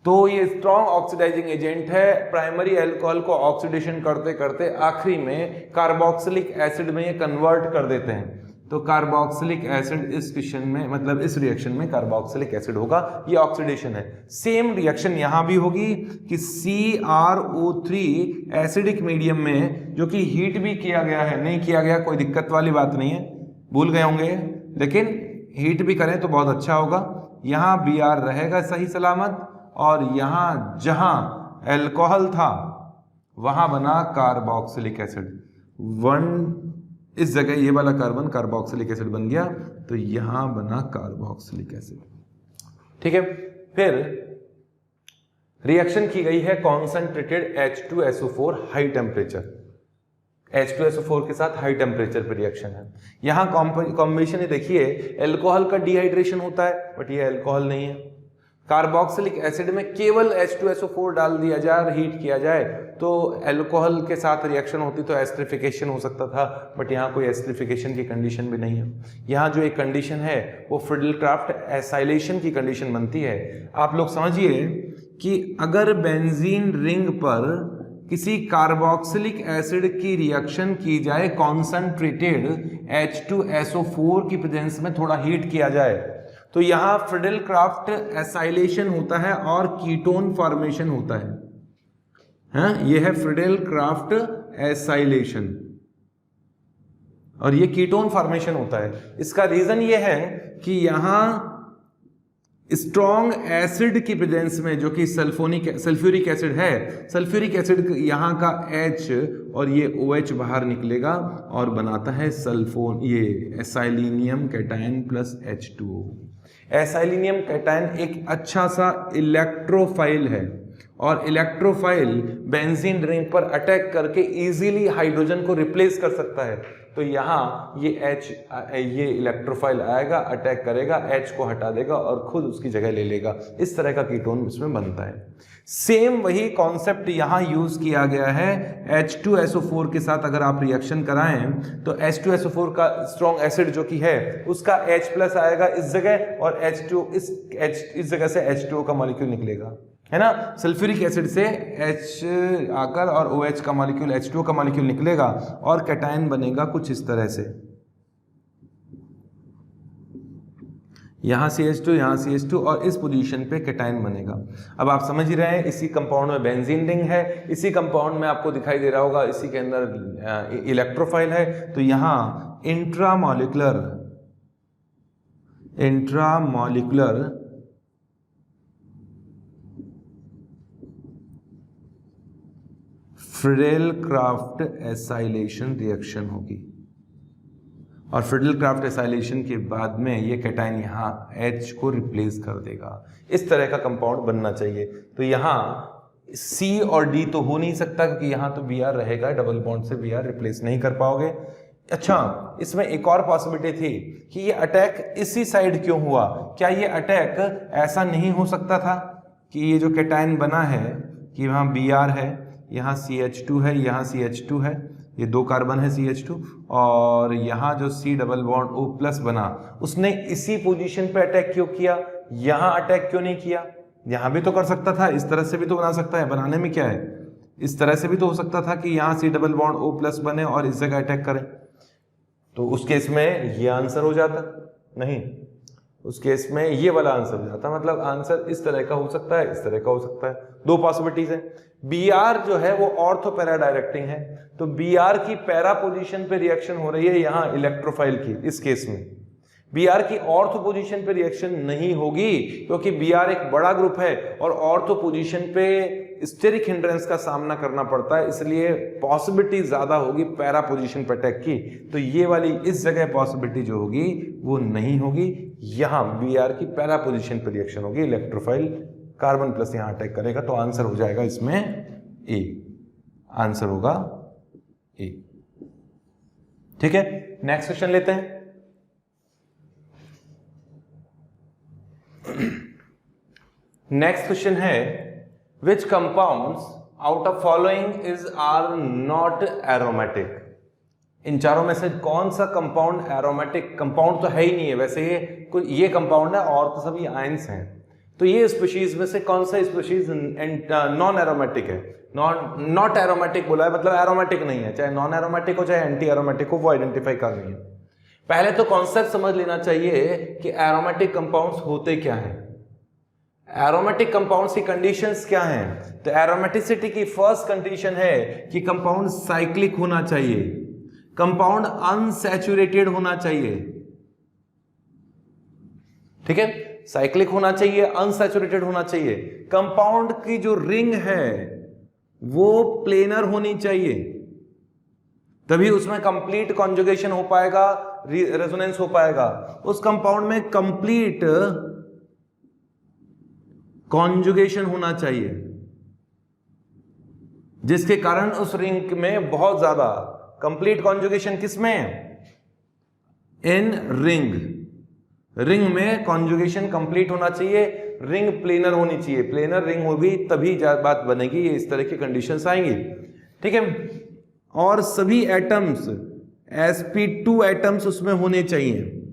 तो ये स्ट्रॉन्ग ऑक्सीडाइजिंग एजेंट है। प्राइमरी अल्कोहल को ऑक्सीडेशन करते करते आखिरी में कार्बोक्सिलिक एसिड में ये कन्वर्ट कर देते हैं। तो कार्बोक्सिलिक एसिड इस क्वेश्चन में, मतलब इस रिएक्शन में कार्बोक्सिलिक एसिड होगा, ये ऑक्सीडेशन है। सेम रिएक्शन यहां भी होगी कि CrO3 एसिडिक मीडियम में, जो कि हीट भी किया गया है, नहीं किया गया कोई दिक्कत वाली बात नहीं है, भूल गए होंगे, लेकिन हीट भी करें तो बहुत अच्छा होगा। यहाँ Br रहेगा सही सलामत, और यहाँ जहां अल्कोहल था वहां बना कार्बोक्सिलिक एसिड। इस जगह ये वाला कार्बन कार्बोक्सिलिक एसिड बन गया, तो यहां बना कार्बोक्सिलिक एसिड। ठीक है, फिर रिएक्शन की गई है concentrated H2SO4 high temperature, H2SO4 के साथ हाई टेम्परेचर पर रिएक्शन है। यहां कॉम्बिनेशन देखिए, अल्कोहल का डिहाइड्रेशन होता है, बट ये अल्कोहल नहीं है। कार्बोक्सिलिक एसिड में केवल H2SO4 डाल दिया जाए और हीट किया जाए तो अल्कोहल के साथ रिएक्शन होती तो एस्टरिफिकेशन हो सकता था, बट यहाँ कोई एस्टरिफिकेशन की कंडीशन भी नहीं है। यहाँ जो एक कंडीशन है वो फ्रिडल-क्राफ्ट एसाइलेशन की कंडीशन बनती है। आप लोग समझिए कि अगर बेंजीन रिंग पर किसी कार्बोक्सिलिक एसिड की रिएक्शन की जाए कॉन्सेंट्रेटेड H2SO4 की प्रेजेंस में, थोड़ा हीट किया जाए, तो यहां फ्रिडल-क्राफ्ट एसाइलेशन होता है और कीटोन फॉर्मेशन होता है। यह है फ्रिडल-क्राफ्ट एसाइलेशन और ये कीटोन फॉर्मेशन होता है। इसका रीजन ये है कि यहां स्ट्रॉन्ग एसिड की प्रेजेंस में, जो कि सल्फ्यूरिक एसिड है, सल्फ्यूरिक एसिड यहाँ का H और ये OH बाहर निकलेगा और बनाता है ये एसाइलिनियम कैटायन प्लस H2O। एसाइलिनियम कैटायन एक अच्छा सा इलेक्ट्रोफाइल है और इलेक्ट्रोफाइल बेंजीन रिंग पर अटैक करके इजीली हाइड्रोजन को रिप्लेस कर सकता है। तो यहाँ ये इलेक्ट्रोफाइल आएगा, अटैक करेगा, H को हटा देगा और खुद उसकी जगह ले लेगा। इस तरह का कीटोन इसमें बनता है। सेम वही कॉन्सेप्ट यहाँ यूज किया गया है। H2SO4 के साथ अगर आप रिएक्शन कराएं तो H2SO4 का स्ट्रॉन्ग एसिड जो कि है उसका H+ आएगा इस जगह और H2 इस जगह से H2O का मॉलिक्यूल निकलेगा, है ना। सल्फ्यूरिक एसिड से H आकर और OH का मॉलिक्यूल H2O का मॉलिक्यूल निकलेगा और कैटायन बनेगा कुछ इस तरह से, यहाँ CH2 यहाँ CH2 और इस पोजीशन पे कैटायन बनेगा। अब आप समझ ही रहे हैं, इसी कंपाउंड में बेंजीन रिंग है, इसी कंपाउंड में आपको दिखाई दे रहा होगा इसी के अंदर इलेक्ट्रोफाइल है। तो यहाँ इंट्रामॉलिक्यूलर फ्रिडेल-क्राफ्ट एसाइलेशन रिएक्शन होगी और फ्रिडेल-क्राफ्ट एसाइलेशन के बाद में ये कैटायन यहाँ H को रिप्लेस कर देगा। इस तरह का कंपाउंड बनना चाहिए। तो यहाँ C और D तो हो नहीं सकता क्योंकि यहाँ तो Br रहेगा, डबल बॉन्ड से Br रिप्लेस नहीं कर पाओगे। अच्छा, इसमें एक और पॉसिबिलिटी थी कि ये अटैक इसी साइड क्यों हुआ। क्या ये अटैक ऐसा नहीं हो सकता था कि ये जो कैटायन बना है कि वहाँ Br है, यहाँ CH2 है, यहाँ CH2 है, ये 2 कार्बन है CH2 और यहाँ जो C डबल बॉन्ड O+ बना, उसने इसी पोजीशन पे अटैक क्यों किया, यहाँ अटैक क्यों नहीं किया। यहाँ भी तो कर सकता था, इस तरह से भी तो बना सकता है, बनाने में क्या है, इस तरह से भी तो हो सकता था कि यहाँ C डबल बॉन्ड O+ बने और इस जगह अटैक करें। तो उस केस में ये आंसर हो जाता, नहीं उस केस में ये वाला आंसर हो जाता। मतलब आंसर इस तरह का हो सकता है, इस तरह का हो सकता है। 2 पॉसिबिलिटीज है। Br जो है वो ऑर्थो पैरा डायरेक्टिंग है, तो Br की पैरा पोजीशन पे रिएक्शन हो रही है यहाँ इलेक्ट्रोफाइल की। इस केस में Br की ऑर्थो पोजीशन पे रिएक्शन नहीं होगी क्योंकि Br एक बड़ा ग्रुप है और ऑर्थो पोजीशन पे स्टेरिक हिंड्रेंस का सामना करना पड़ता है, इसलिए पॉसिबिलिटी ज्यादा होगी पैरा पोजीशन पे अटैक की। तो ये वाली इस जगह पॉसिबिलिटी जो होगी वो नहीं होगी, यहाँ Br की पैरा पोजीशन पे रिएक्शन होगी, इलेक्ट्रोफाइल कार्बन प्लस यहाँ अटैक करेगा। तो आंसर हो जाएगा इसमें ए, आंसर होगा ए। ठीक है, नेक्स्ट क्वेश्चन लेते हैं। नेक्स्ट क्वेश्चन है which compounds out of following is are not aromatic. इन चारों में से कौन सा कंपाउंड एरोमेटिक कंपाउंड तो है ही नहीं है, वैसे ये कंपाउंड है और तो सभी आयंस हैं। तो ये स्पीशीज में से कौन सा स्पीशीज नॉन एरोमेटिक है। नॉट एरोमेटिक बोला है मतलब एरोमेटिक नहीं है, चाहे नॉन एरोमेटिक हो चाहे एंटी एरोमेटिक हो, वो आइडेंटिफाई करनी है। पहले तो कॉन्सेप्ट समझ लेना चाहिए कि एरोमेटिक कंपाउंड्स होते क्या हैं, एरोमेटिक कंपाउंड्स की कंडीशंस क्या हैं। तो एरोमेटिसिटी की फर्स्ट कंडीशन है कि कंपाउंड साइक्लिक होना चाहिए, कंपाउंड अनसैचुरेटेड होना चाहिए। ठीक है, साइक्लिक होना चाहिए, अनसैचुरेटेड होना चाहिए। कंपाउंड की जो रिंग है वो प्लेनर होनी चाहिए, तभी उसमें कंप्लीट कॉन्जुगेशन हो पाएगा, रेजोनेंस हो पाएगा। उस कंपाउंड में कंप्लीट कॉन्जुगेशन होना चाहिए जिसके कारण उस रिंग में बहुत ज्यादा कंप्लीट कॉन्जुगेशन किसमें, इन रिंग में कॉन्जुगेशन कंप्लीट होना चाहिए, रिंग प्लेनर होनी चाहिए। प्लेनर रिंग होगी तभी बात बनेगी, ये इस तरह की कंडीशंस आएंगी। ठीक है, और सभी एटम्स sp2 एटम्स उसमें होने चाहिए।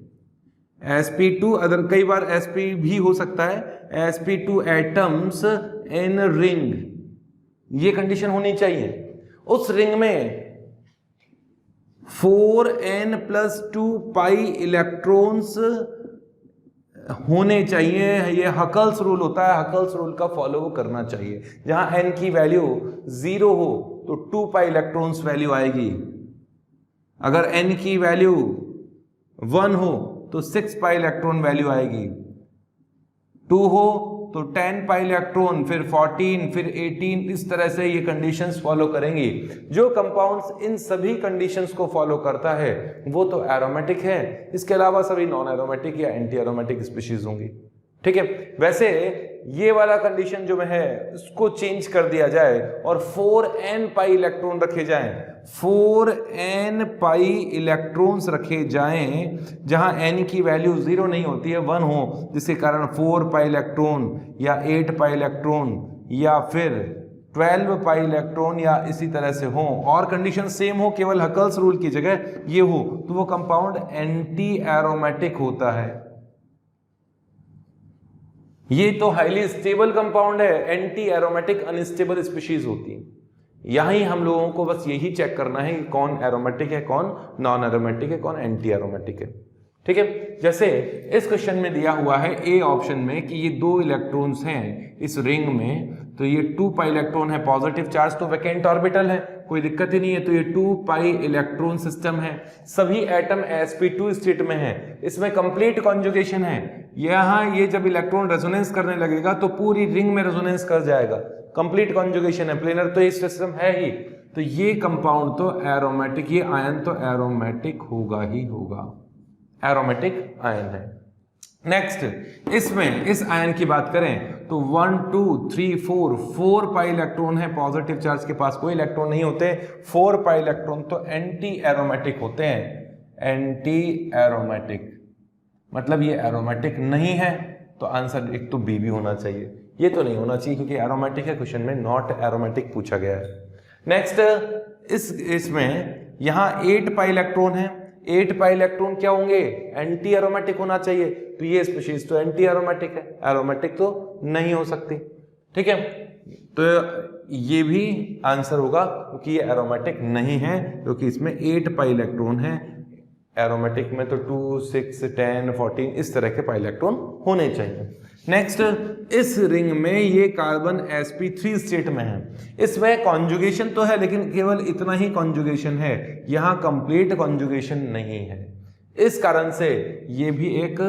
sp2 अदर कई बार sp भी हो सकता है, sp2 एटम्स इन रिंग, ये कंडीशन होनी चाहिए। उस रिंग में 4n+2 पाई इलेक्ट्रॉन्स होने चाहिए। ये हकल्स रूल होता है, हकल्स रूल का फॉलो करना चाहिए। जहां n की वैल्यू 0 हो तो 2 पाई इलेक्ट्रॉन्स वैल्यू आएगी, अगर n की वैल्यू 1 हो तो 6 पाई इलेक्ट्रॉन वैल्यू आएगी, 2 हो तो 10 पाई इलेक्ट्रॉन, फिर 14, फिर 18, इस तरह से ये कंडीशंस फॉलो करेंगी। जो कंपाउंड्स इन सभी कंडीशंस को फॉलो करता है वो तो एरोमेटिक है, इसके अलावा सभी नॉन एरोमेटिक या एंटी एरोमेटिक स्पीशीज होंगी। ठीक है। वैसे ये वाला कंडीशन जो है उसको चेंज कर दिया जाए और 4n पाई इलेक्ट्रॉन रखे जाएं, 4n पाई इलेक्ट्रॉन्स रखे जाएं जहां n की वैल्यू 0 नहीं होती है, 1 हो, जिसके कारण 4 पाई इलेक्ट्रॉन या 8 पाई इलेक्ट्रॉन या फिर 12 पाई इलेक्ट्रॉन या इसी तरह से हो और कंडीशन सेम हो, केवल हकल्स रूल की जगह ये हो, तो वो कंपाउंड एंटी एरोमेटिक होता है। ये तो हाईली स्टेबल कंपाउंड है, एंटी एरोमेटिक अनस्टेबल स्पीशीज होती है। यहीं हम लोगों को बस यही चेक करना है कि कौन एरोमेटिक है, कौन नॉन एरोमेटिक है, कौन एंटी एरोमेटिक है। ठीक है, जैसे इस क्वेश्चन में दिया हुआ है ए ऑप्शन में कि ये 2 इलेक्ट्रॉन्स हैं इस रिंग में, तो ये 2 पाई इलेक्ट्रॉन है, पॉजिटिव चार्ज तो वैकेंट ऑर्बिटल है, कोई दिक्कत ही नहीं है, तो ये 2 पाई इलेक्ट्रॉन सिस्टम है, सभी एटम sp2 स्टेट में है, इसमें कंप्लीट कॉन्जुगेशन है। यहां ये जब इलेक्ट्रॉन रेजोनेंस करने लगेगा तो पूरी रिंग में रेजोनेंस कर जाएगा, कंप्लीट कॉन्जुगेशन है, प्लेनर तो ये सिस्टम है ही, तो ये कंपाउंड तो एरोमेटिक, ये आयन तो एरोमेटिक होगा ही होगा, एरोमेटिक आयन है। नेक्स्ट इसमें इस आयन की बात करें तो 1 2 3 4 पाई इलेक्ट्रॉन है, पॉजिटिव चार्ज के पास कोई इलेक्ट्रॉन नहीं होते, 4 पाई इलेक्ट्रॉन तो एंटी एरोमेटिक होते हैं, एंटी एरोमेटिक मतलब ये एरोमेटिक नहीं है, तो आंसर एक तो बी भी होना चाहिए, ये तो नहीं होना चाहिए क्योंकि एरोमेटिक है, क्वेश्चन में नॉट एरोमेटिक पूछा गया है। नेक्स्ट इसमें यहां 8 पाई इलेक्ट्रॉन है, 8 पाई इलेक्ट्रॉन क्या होंगे, एंटी एरोमेटिक होना चाहिए, तो ये स्पीशीज तो एंटी एरोमेटिक है, एरोमेटिक तो नहीं हो सकती। ठीक है, तो ये भी आंसर होगा क्योंकि ये एरोमेटिक नहीं है, क्योंकि इसमें 8 पाई इलेक्ट्रॉन है, एरोमेटिक में तो 2 6 10 14 इस तरह के पाई इलेक्ट्रॉन होने चाहिए। नेक्स्ट इस रिंग में ये कार्बन sp3 स्टेट में है, इसमें कॉन्जुगेशन तो है लेकिन केवल इतना ही कॉन्जुगेशन है, यहां कंप्लीट कॉन्जुगेशन नहीं है, इस कारण से ये भी एक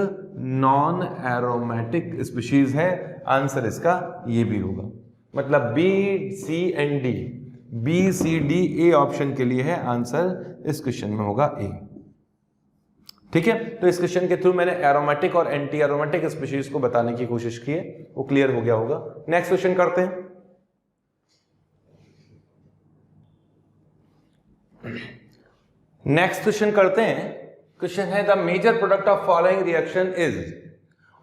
नॉन एरोमेटिक स्पीशीज है, आंसर इसका ये भी होगा, मतलब B C and D, B C D A option के लिए है, आंसर इस क्वेश्चन में होगा ए। ठीक है, तो इस क्वेश्चन के थ्रू मैंने एरोमेटिक और एंटी एरोमेटिक स्पीशीज को बताने की कोशिश की है, वो क्लियर हो गया होगा। नेक्स्ट क्वेश्चन करते हैं। नेक्स्ट क्वेश्चन करते हैं, क्वेश्चन है the major product of following reaction is,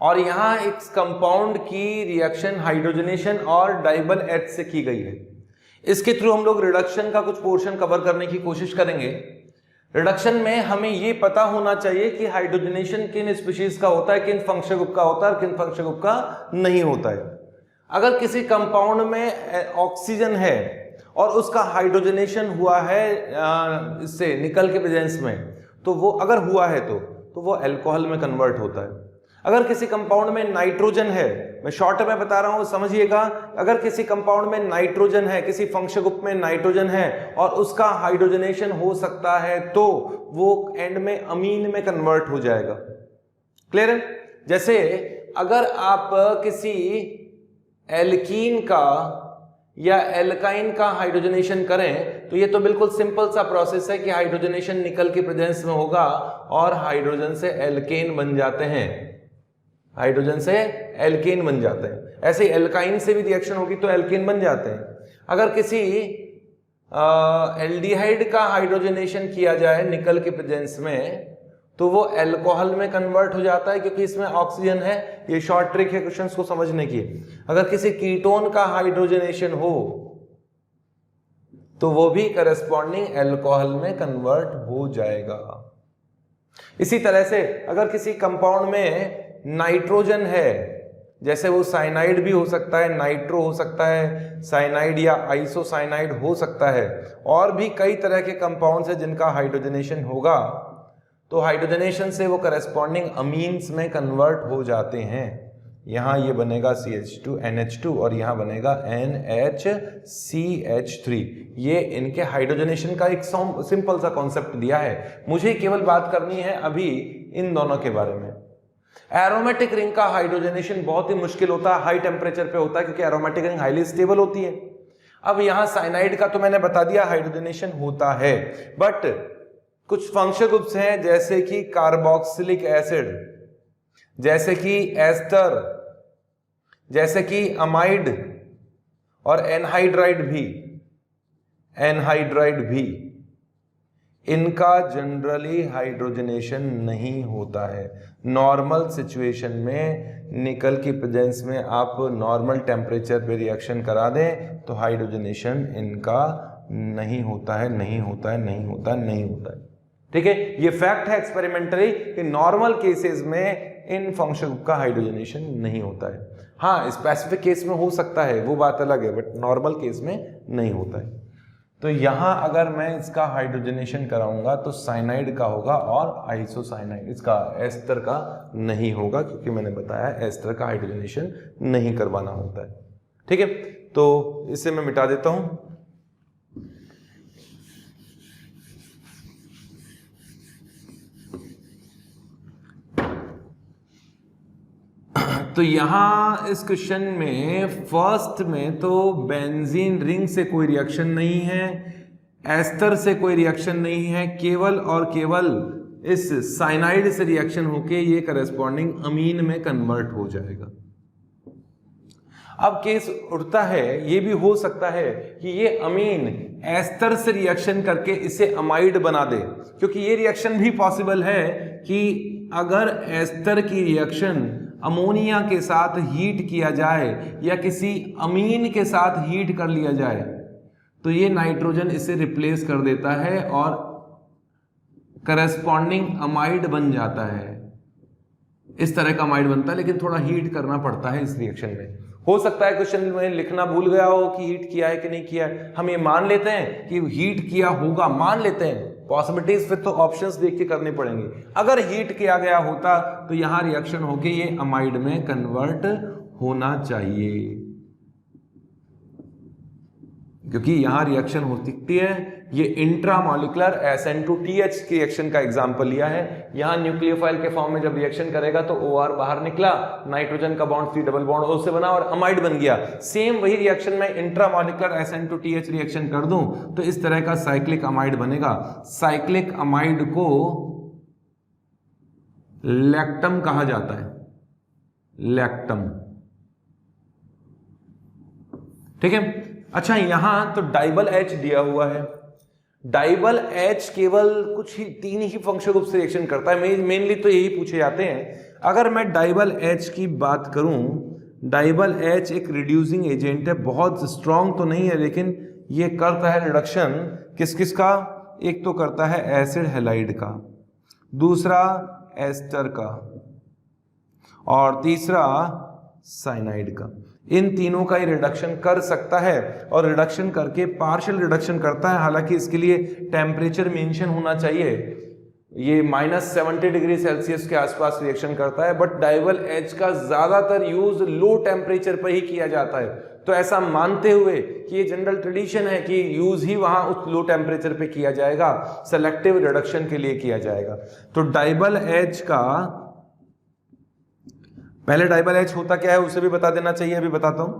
और यहां एक कंपाउंड की रिएक्शन हाइड्रोजनेशन और डाइबल एच से की गई है, इसके थ्रू हम लोग रिडक्शन का कुछ पोर्शन कवर करने की कोशिश करेंगे। रिडक्शन में हमें यह पता होना चाहिए कि हाइड्रोजनेशन किन स्पीशीज का होता है, किन फंक्शन ग्रुप का होता है और किन फंक्शन ग्रुप का नहीं होता है। अगर किसी कंपाउंड में ऑक्सीजन है और उसका हाइड्रोजनेशन हुआ है इससे निकल के प्रेजेंस में, तो वो अगर हुआ है तो वो अल्कोहल में कन्वर्ट होता है। अगर किसी कंपाउंड में नाइट्रोजन है, मैं शॉर्ट में बता रहा हूं समझिएगा, अगर किसी कंपाउंड में नाइट्रोजन है, किसी फंक्शन ग्रुप में नाइट्रोजन है और उसका हाइड्रोजनेशन हो सकता है, तो वो एंड में अमीन में कन्वर्ट हो जाएगा। क्लियर है? जैसे अगर आप किसी एल्कीन का या एल्काइन का हाइड्रोजनेशन करें तो ये तो बिल्कुल सिंपल सा प्रोसेस है कि हाइड्रोजनेशन निकल के प्रेजेंस में होगा और हाइड्रोजन से एल्केन बन जाते हैं, हाइड्रोजन से एल्केन बन जाते हैं। ऐसे एल्काइन से भी रिएक्शन होगी तो एल्केन बन जाते हैं। अगर किसी एल्डिहाइड का हाइड्रोजनेशन किया जाए निकल के प्रेजेंस में तो वो अल्कोहल में कन्वर्ट हो जाता है क्योंकि इसमें ऑक्सीजन है। ये शॉर्ट ट्रिक है क्वेश्चंस को समझने की। अगर किसी कीटोन का हाइड्रोजनेशन हो तो वो भी करस्पॉन्डिंग अल्कोहल में कन्वर्ट हो जाएगा। इसी तरह से अगर किसी कंपाउंड में नाइट्रोजन है, जैसे वो साइनाइड भी हो सकता है, नाइट्रो हो सकता है, साइनाइड या आइसोसाइनाइड हो सकता है, और भी कई तरह के कंपाउंड्स हैं जिनका हाइड्रोजनेशन होगा, तो हाइड्रोजनेशन से वो करस्पॉन्डिंग अमीन्स में कन्वर्ट हो जाते हैं। यहां ये बनेगा CH2 NH2 और यहां बनेगा NHCH3। ये इनके हाइड्रोजनेशन का एक सिंपल सा कॉन्सेप्ट दिया है। मुझे केवल बात करनी है अभी इन दोनों के बारे में। एरोमेटिक रिंग का हाइड्रोजनेशन बहुत ही मुश्किल होता है, हाई टेम्परेचर पे होता है क्योंकि एरोमेटिक रिंग हाईली स्टेबल होती है। अब यहां साइनाइड का तो मैंने बता दिया हाइड्रोजनेशन होता है, बट कुछ फंक्शन ग्रुप्स हैं जैसे कि कार्बोक्सिलिक एसिड, जैसे कि एस्टर, जैसे कि अमाइड और एनहाइड्राइड भी इनका जनरली हाइड्रोजनेशन नहीं होता है। नॉर्मल सिचुएशन में निकल की प्रेजेंस में आप नॉर्मल टेम्परेचर पे रिएक्शन करा दें तो हाइड्रोजनेशन इनका नहीं होता है। ठीक है, ये फैक्ट है एक्सपेरिमेंटली कि नॉर्मल केसेस में इन फंक्शन ग्रुप का हाइड्रोजनेशन नहीं होता है। हाँ, स्पेसिफिक केस में हो सकता है, वो बात अलग है, बट नॉर्मल केस में नहीं होता है। तो यहां अगर मैं इसका हाइड्रोजनेशन कराऊंगा तो साइनाइड का होगा और आइसोसाइनाइड, इसका एस्टर का नहीं होगा, क्योंकि मैंने बताया एस्टर का हाइड्रोजनेशन नहीं करवाना होता है। ठीक है, तो इसे मैं मिटा देता हूं। तो यहां इस क्वेश्चन में फर्स्ट में तो बेंजीन रिंग से कोई रिएक्शन नहीं है, एस्टर से कोई रिएक्शन नहीं है, केवल और केवल इस साइनाइड से रिएक्शन होके ये करस्पॉन्डिंग अमीन में कन्वर्ट हो जाएगा। अब केस उठता है, ये भी हो सकता है कि ये अमीन एस्टर से रिएक्शन करके इसे अमाइड बना दे, क्योंकि ये रिएक्शन भी पॉसिबल है कि अगर एस्टर की रिएक्शन अमोनिया के साथ हीट किया जाए या किसी अमीन के साथ हीट कर लिया जाए तो ये नाइट्रोजन इसे रिप्लेस कर देता है और करस्पॉन्डिंग अमाइड बन जाता है। इस तरह का अमाइड बनता है, लेकिन थोड़ा हीट करना पड़ता है इस रिएक्शन में। हो सकता है क्वेश्चन में लिखना भूल गया हो कि हीट किया है कि नहीं किया है। हम ये मान लेते हैं कि हीट किया होगा, मान लेते हैं, पॉसिबिलिटीज फिर तो ऑप्शंस देख के करने पड़ेंगे। अगर हीट किया गया होता तो यहां रिएक्शन होके ये अमाइड में कन्वर्ट होना चाहिए, क्योंकि यहां रिएक्शन हो सकती है। ये इंट्रामॉलिक्यूलर SN2TH की रिएक्शन का एग्जांपल लिया है। यहां न्यूक्लियोफाइल के फॉर्म में जब रिएक्शन करेगा तो OR बाहर निकला, नाइट्रोजन का bond C double bond O से बना और अमाइड बन गया। सेम वही रिएक्शन में इंट्रामॉलिक्यूलर SN2TH रिएक्शन कर दूं तो इस तरह का साइक्लिक अमाइड बनेगा। साइक्लिक अमाइड को लैक्टम कहा जाता है, लैक्टम। ठीक है, अच्छा यहां तो डाइबल H दिया हुआ है। डाइबल H केवल कुछ ही 3 ही फंक्शन ग्रुप से रिएक्शन करता है, मेनली तो यही पूछे जाते हैं। अगर मैं डाइबल H की बात करूं, डाइबल H एक रिड्यूसिंग एजेंट है, बहुत स्ट्रॉन्ग तो नहीं है, लेकिन ये करता है रिडक्शन किस किस का, एक तो करता है एसिड हैलाइड का, दूसरा एस्टर का और तीसरा साइनाइड का। इन तीनों का ही रिडक्शन कर सकता है और रिडक्शन करके पार्शियल रिडक्शन करता है। हालांकि इसके लिए टेम्परेचर मेंशन होना चाहिए, ये -70 डिग्री सेल्सियस के आसपास रिएक्शन करता है, बट डाइबल H का ज्यादातर यूज लो टेम्परेचर पर ही किया जाता है। तो ऐसा मानते हुए कि ये जनरल ट्रेडिशन है कि यूज ही वहां उस लो टेम्परेचर पे किया जाएगा, सेलेक्टिव रिडक्शन के लिए किया जाएगा। तो डाइबल H का पहले डाइबल H होता क्या है उसे भी बता देना चाहिए, अभी बताता हूं।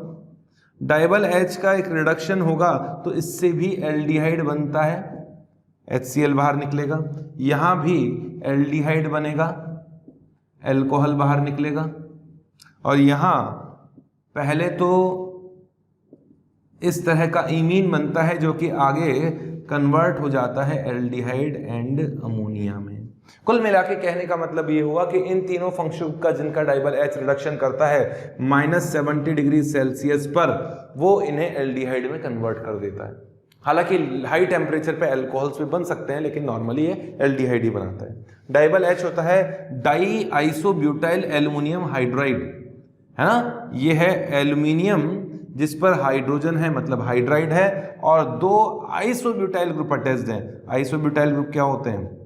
डाइबल H का एक रिडक्शन होगा तो इससे भी एल्डिहाइड बनता है, HCl बाहर निकलेगा, यहां भी एल्डिहाइड बनेगा, अल्कोहल बाहर निकलेगा, और यहां पहले तो इस तरह का इमीन बनता है जो कि आगे कन्वर्ट हो जाता है एल्डिहाइड एंड अमोनिया में। कुल मिला के कहने का मतलब ये हुआ कि इन तीनों फंक्शन का जिनका डाइबल H रिडक्शन करता है -70 डिग्री सेल्सियस पर, वो इन्हें एल्डिहाइड में कन्वर्ट कर देता है। हालांकि हाई टेम्परेचर पे अल्कोहल्स भी बन सकते हैं, लेकिन नॉर्मली ये एल्डिहाइड ही बनाता है। डाइबल H होता है डाई आइसोब्यूटाइल एल्युमिनियम हाइड्राइड, है ना। ये है एल्युमिनियम जिस पर हाइड्रोजन है, मतलब हाइड्राइड है, और 2 आइसोब्यूटाइल ग्रुप अटैच्ड हैं। आइसोब्यूटाइल ग्रुप क्या होते हैं?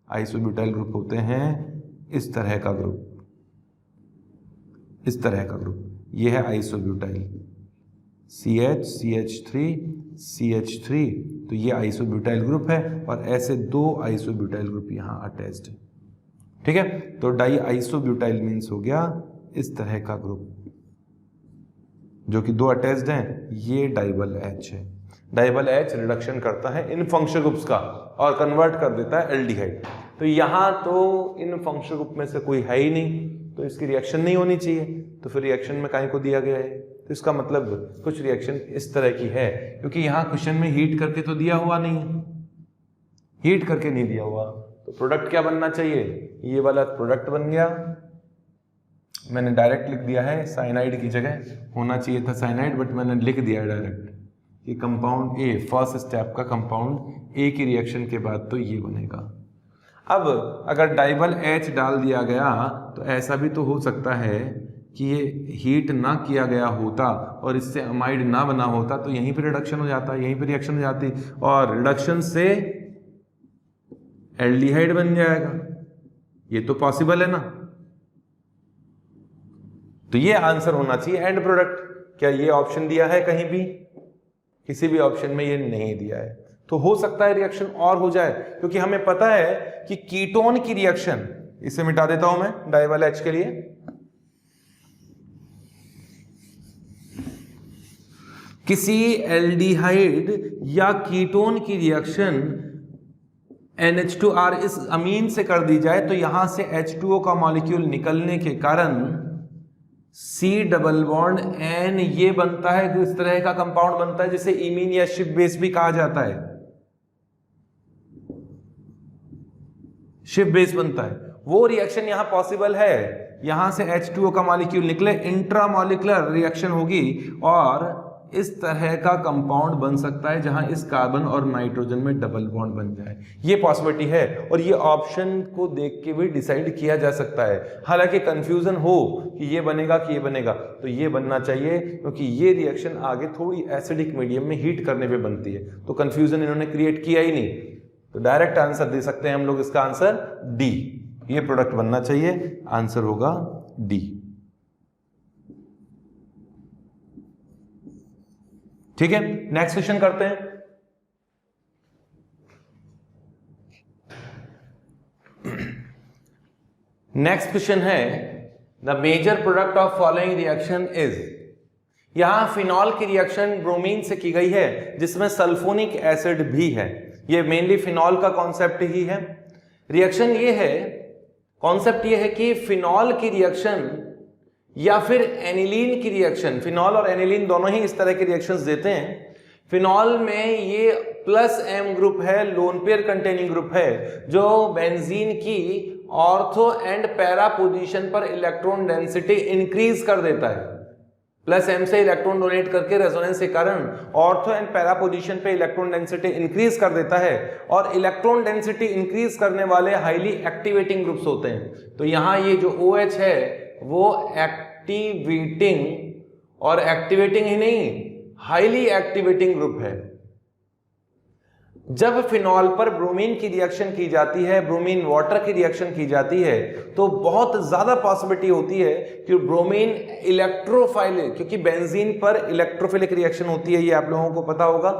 आइसोब्यूटाइल ग्रुप होते हैं इस तरह का ग्रुप, इस तरह का ग्रुप, ये है आइसोब्यूटाइल, CH CH3 CH3, तो ये आइसोब्यूटाइल ग्रुप है, और ऐसे 2 आइसोब्यूटाइल ग्रुप यहां अटैच्ड है। ठीक है, तो डाई आइसोब्यूटाइल मीन्स हो गया इस तरह का ग्रुप जो कि 2 अटैच्ड हैं, ये डाइबल H है। डाइबल H रिडक्शन करता है इन फंक्शन ग्रुप्स का और कन्वर्ट कर देता है एल्डिहाइड। तो यहां तो इन फंक्शन ग्रुप में से कोई है ही नहीं, तो इसकी रिएक्शन नहीं होनी चाहिए, तो फिर रिएक्शन में काहे को दिया गया है? तो इसका मतलब कुछ रिएक्शन इस तरह की है, क्योंकि यहाँ क्वेश्चन में हीट करके तो दिया हुआ नहीं है, हीट करके नहीं दिया हुआ, तो प्रोडक्ट क्या बनना चाहिए? ये वाला प्रोडक्ट बन गया। मैंने डायरेक्ट लिख दिया है, साइनाइड की जगह होना चाहिए था साइनाइड, बट मैंने लिख दिया है डायरेक्ट कि कंपाउंड ए, फर्स्ट स्टेप का कंपाउंड ए की रिएक्शन के बाद तो ये बनेगा। अब अगर डाइबल H डाल दिया गया तो ऐसा भी तो हो सकता है कि ये हीट ना किया गया होता और इससे अमाइड ना बना होता, तो यहीं पे रिडक्शन हो जाता, यहीं पे रिएक्शन हो जाती और रिडक्शन से एल्डिहाइड बन जाएगा। ये तो पॉसिबल है ना। तो ये आंसर होना चाहिए एंड प्रोडक्ट। क्या ये ऑप्शन दिया है कहीं भी? किसी भी ऑप्शन में ये नहीं दिया है। तो हो सकता है रिएक्शन और हो जाए, क्योंकि हमें पता है कि कीटोन की रिएक्शन, इसे मिटा देता हूं मैं डाइबल H के लिए, किसी एल्डिहाइड या कीटोन की रिएक्शन NH2R इस अमीन से कर दी जाए तो यहां से H2O का मॉलिक्यूल निकलने के कारण C डबल बॉन्ड N ये बनता है, इस तरह का कंपाउंड बनता है जिसे इमीन या शिप बेस भी कहा जाता है, शिप बेस बनता है। वो रिएक्शन यहां पॉसिबल है, यहां से H2O का मॉलिक्यूल निकले, इंट्रामॉलिक्यूलर रिएक्शन होगी और इस तरह का कंपाउंड बन सकता है जहां इस कार्बन और नाइट्रोजन में डबल बॉन्ड बन जाए। ये पॉसिबिलिटी है और ये ऑप्शन को देख के भी डिसाइड किया जा सकता है। हालांकि कंफ्यूजन हो कि ये बनेगा कि ये बनेगा, तो ये बनना चाहिए, क्योंकि ये रिएक्शन आगे थोड़ी एसिडिक मीडियम में हीट करने पे बनती है, तो कंफ्यूजन इन्होंने क्रिएट किया ही नहीं। तो डायरेक्ट आंसर दे सकते हैं हम लोग, इसका आंसर डी, ये प्रोडक्ट बनना चाहिए, आंसर होगा डी। ठीक है, नेक्स्ट क्वेश्चन करते हैं। नेक्स्ट क्वेश्चन है the major product of following reaction is. यहां फिनॉल की रिएक्शन ब्रोमीन से की गई है जिसमें सल्फोनिक एसिड भी है। ये मेनली फिनॉल का कॉन्सेप्ट ही है। रिएक्शन ये है, कॉन्सेप्ट ये है कि फिनॉल की रिएक्शन या फिर एनिलीन की रिएक्शन, फिनॉल और एनिलीन दोनों ही इस तरह के रिएक्शंस देते हैं। फिनॉल में ये प्लस M ग्रुप है, लोन पेयर कंटेनिंग ग्रुप है, जो बेंजीन की ऑर्थो एंड पैरा पोजीशन पर इलेक्ट्रॉन डेंसिटी इंक्रीज कर देता है। प्लस M से इलेक्ट्रॉन डोनेट करके रेजोनेंस के कारण ऑर्थो एंड पैरा पोजीशन पे इलेक्ट्रॉन डेंसिटी इंक्रीज कर देता है और इलेक्ट्रॉन डेंसिटी इंक्रीज करने वाले हाईली एक्टिवेटिंग ग्रुप्स होते हैं। तो यहां ये जो OH है वो एक्टिवेटिंग, और एक्टिवेटिंग ही नहीं, हाईली एक्टिवेटिंग ग्रुप है। जब फिनॉल पर ब्रोमीन की रिएक्शन की जाती है, ब्रोमीन वाटर की रिएक्शन की जाती है, तो बहुत ज्यादा पॉसिबिलिटी होती है कि ब्रोमीन इलेक्ट्रोफाइलिक, क्योंकि बेंजीन पर इलेक्ट्रोफिलिक रिएक्शन होती है, ये आप लोगों को पता होगा,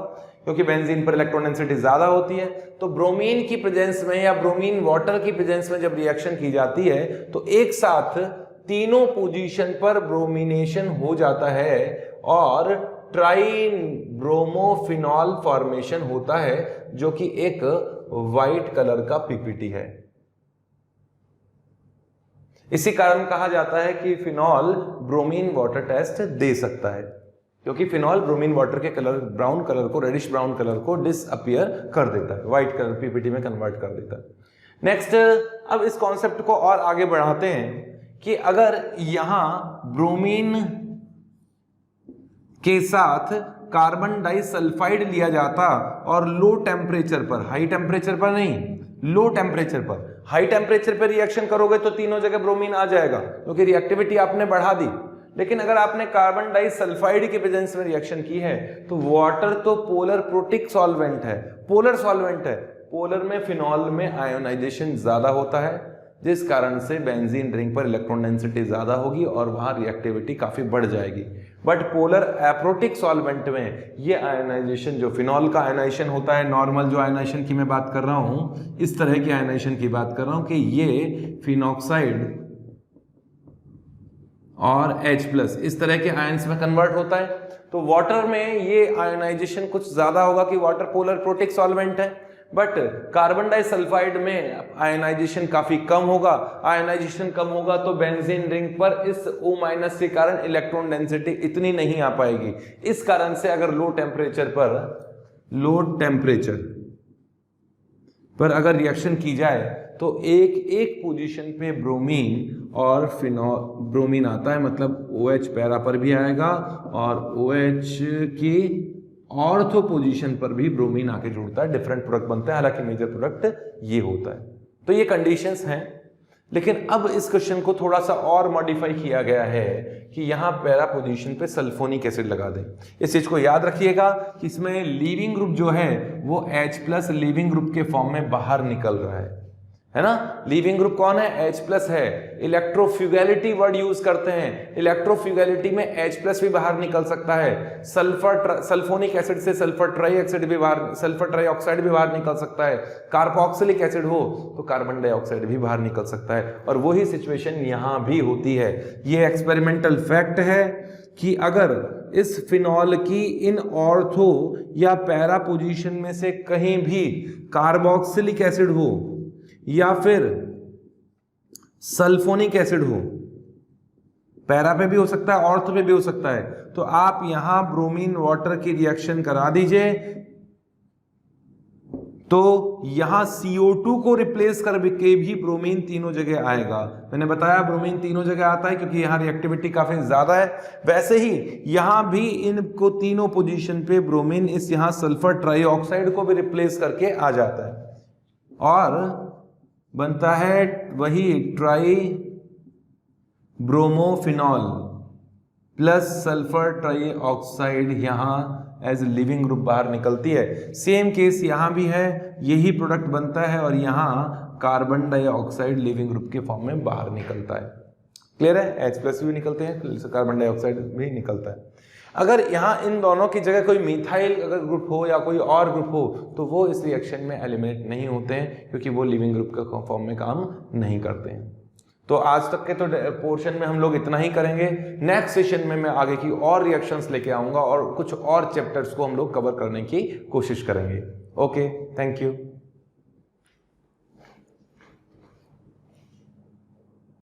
क्योंकि बेंजीन पर इलेक्ट्रॉन डेंसिटी ज्यादा होती है। तो ब्रोमीन की प्रेजेंस में या ब्रोमीन वाटर की प्रेजेंस में जब रिएक्शन की जाती है तो एक साथ तीनों पोजीशन पर ब्रोमिनेशन हो जाता है और ट्राई ब्रोमोफिनॉल फॉर्मेशन होता है, जो कि एक वाइट कलर का पीपीटी है। इसी कारण कहा जाता है कि फिनॉल ब्रोमीन वाटर टेस्ट दे सकता है, क्योंकि फिनॉल ब्रोमीन वाटर के कलर, ब्राउन कलर को, रेडिश ब्राउन कलर को डिसअपियर कर देता है, व्हाइट कलर पीपीटी में कन्वर्ट कर देता है। नेक्स्ट, अब इस कॉन्सेप्ट को और आगे बढ़ाते हैं कि अगर यहां ब्रोमीन के साथ कार्बन डाइसल्फाइड लिया जाता और लो टेम्परेचर पर, हाई टेम्परेचर पर नहीं, लो टेम्परेचर पर, हाई टेम्परेचर पर रिएक्शन करोगे तो तीनों जगह ब्रोमीन आ जाएगा, क्योंकि रिएक्टिविटी आपने बढ़ा दी। लेकिन अगर आपने कार्बन डाइसल्फाइड की प्रेजेंस में रिएक्शन की है तो वाटर तो पोलर प्रोटिक सॉल्वेंट है, पोलर सॉल्वेंट है, पोलर में फिनॉल में आयोनाइजेशन ज्यादा होता है, जिस कारण से बेंजीन रिंग पर इलेक्ट्रॉन डेंसिटी ज्यादा होगी और वहां रिएक्टिविटी काफी बढ़ जाएगी। बट पोलर एप्रोटिक सॉल्वेंट में ये आयोनाइजेशन, जो फिनॉल का आयोनाइजेशन होता है, नॉर्मल जो आयोनाइजेशन की मैं बात कर रहा हूं, इस तरह की आयोनाइजेशन की बात कर रहा हूं कि ये फिनॉक्साइड और H+ इस तरह के आयंस में कन्वर्ट होता है। तो वाटर में ये आयोनाइजेशन कुछ ज्यादा होगा कि वाटर पोलर प्रोटिक सॉल्वेंट है, बट कार्बन डाइसल्फाइड में आयनाइजेशन काफी कम होगा। आयनाइजेशन कम होगा तो बेंजीन रिंग पर इस O- के कारण इलेक्ट्रॉन डेंसिटी इतनी नहीं आ पाएगी। इस कारण से अगर लो टेम्परेचर पर अगर रिएक्शन की जाए तो एक पोजीशन पे ब्रोमीन और फिनॉल, ब्रोमीन आता है मतलब OH पैरा पर भी आएगा और OH की ऑर्थो पोजीशन पर भी ब्रोमीन आके जुड़ता है, डिफरेंट प्रोडक्ट बनता है। हालांकि मेजर प्रोडक्ट ये होता है। तो ये कंडीशंस हैं, लेकिन अब इस क्वेश्चन को थोड़ा सा और मॉडिफाई किया गया है कि यहां पैरा पोजीशन पे सल्फोनिक एसिड लगा दें। इस चीज को याद रखिएगा कि इसमें लीविंग ग्रुप जो है वो H+ लीविंग ग्रुप के फॉर्म में बाहर निकल रहा है ना। लीविंग ग्रुप कौन है? H+ है। इलेक्ट्रोफ्यूगैलिटी वर्ड यूज करते हैं। इलेक्ट्रोफ्यूगैलिटी में H+ भी बाहर निकल सकता है। सल्फोनिक एसिड से सल्फर ट्राइऑक्साइड भी बाहर निकल सकता है। कार्बोक्सिलिक एसिड हो तो कार्बन डाइऑक्साइड भी बाहर निकल सकता है। और वही सिचुएशन यहां भी होती है। ये एक्सपेरिमेंटल फैक्ट है कि अगर इस फिनॉल की इन ऑर्थो या पैरा पोजीशन में से कहीं भी कार्बोक्सिलिक एसिड हो या फिर सल्फोनिक एसिड हो, पैरा पे भी हो सकता है, ऑर्थो पे भी हो सकता है, तो आप यहां ब्रोमीन वाटर की रिएक्शन करा दीजिए तो यहां CO2 को रिप्लेस करके भी ब्रोमीन तीनों जगह आएगा। मैंने बताया ब्रोमीन तीनों जगह आता है क्योंकि यहां रिएक्टिविटी काफी ज्यादा है। वैसे ही यहां भी इनको तीनों पोजीशन पे ब्रोमीन इस यहां सल्फर ट्राइऑक्साइड को भी रिप्लेस करके आ जाता है और बनता है वही try bromophenol plus sulphur trioxide यहां एज लिविंग ग्रुप बाहर निकलती है। सेम केस यहां भी है, यही प्रोडक्ट बनता है और यहां कार्बन डाइऑक्साइड लिविंग ग्रुप के फॉर्म में बाहर निकलता है। क्लियर है? H+ भी निकलते हैं, कार्बन डाइऑक्साइड भी निकलता है। अगर यहाँ इन दोनों की जगह कोई मिथाइल अगर ग्रुप हो या कोई और ग्रुप हो तो वो इस रिएक्शन में एलिमिनेट नहीं होते हैं क्योंकि वो लिविंग ग्रुप के फॉर्म में काम नहीं करते हैं। तो आज तक के तो पोर्शन में हम लोग इतना ही करेंगे। नेक्स्ट सेशन में मैं आगे की और रिएक्शंस लेके आऊंगा और कुछ और चैप्टर्स को हम लोग कवर करने की कोशिश करेंगे। Okay, thank you.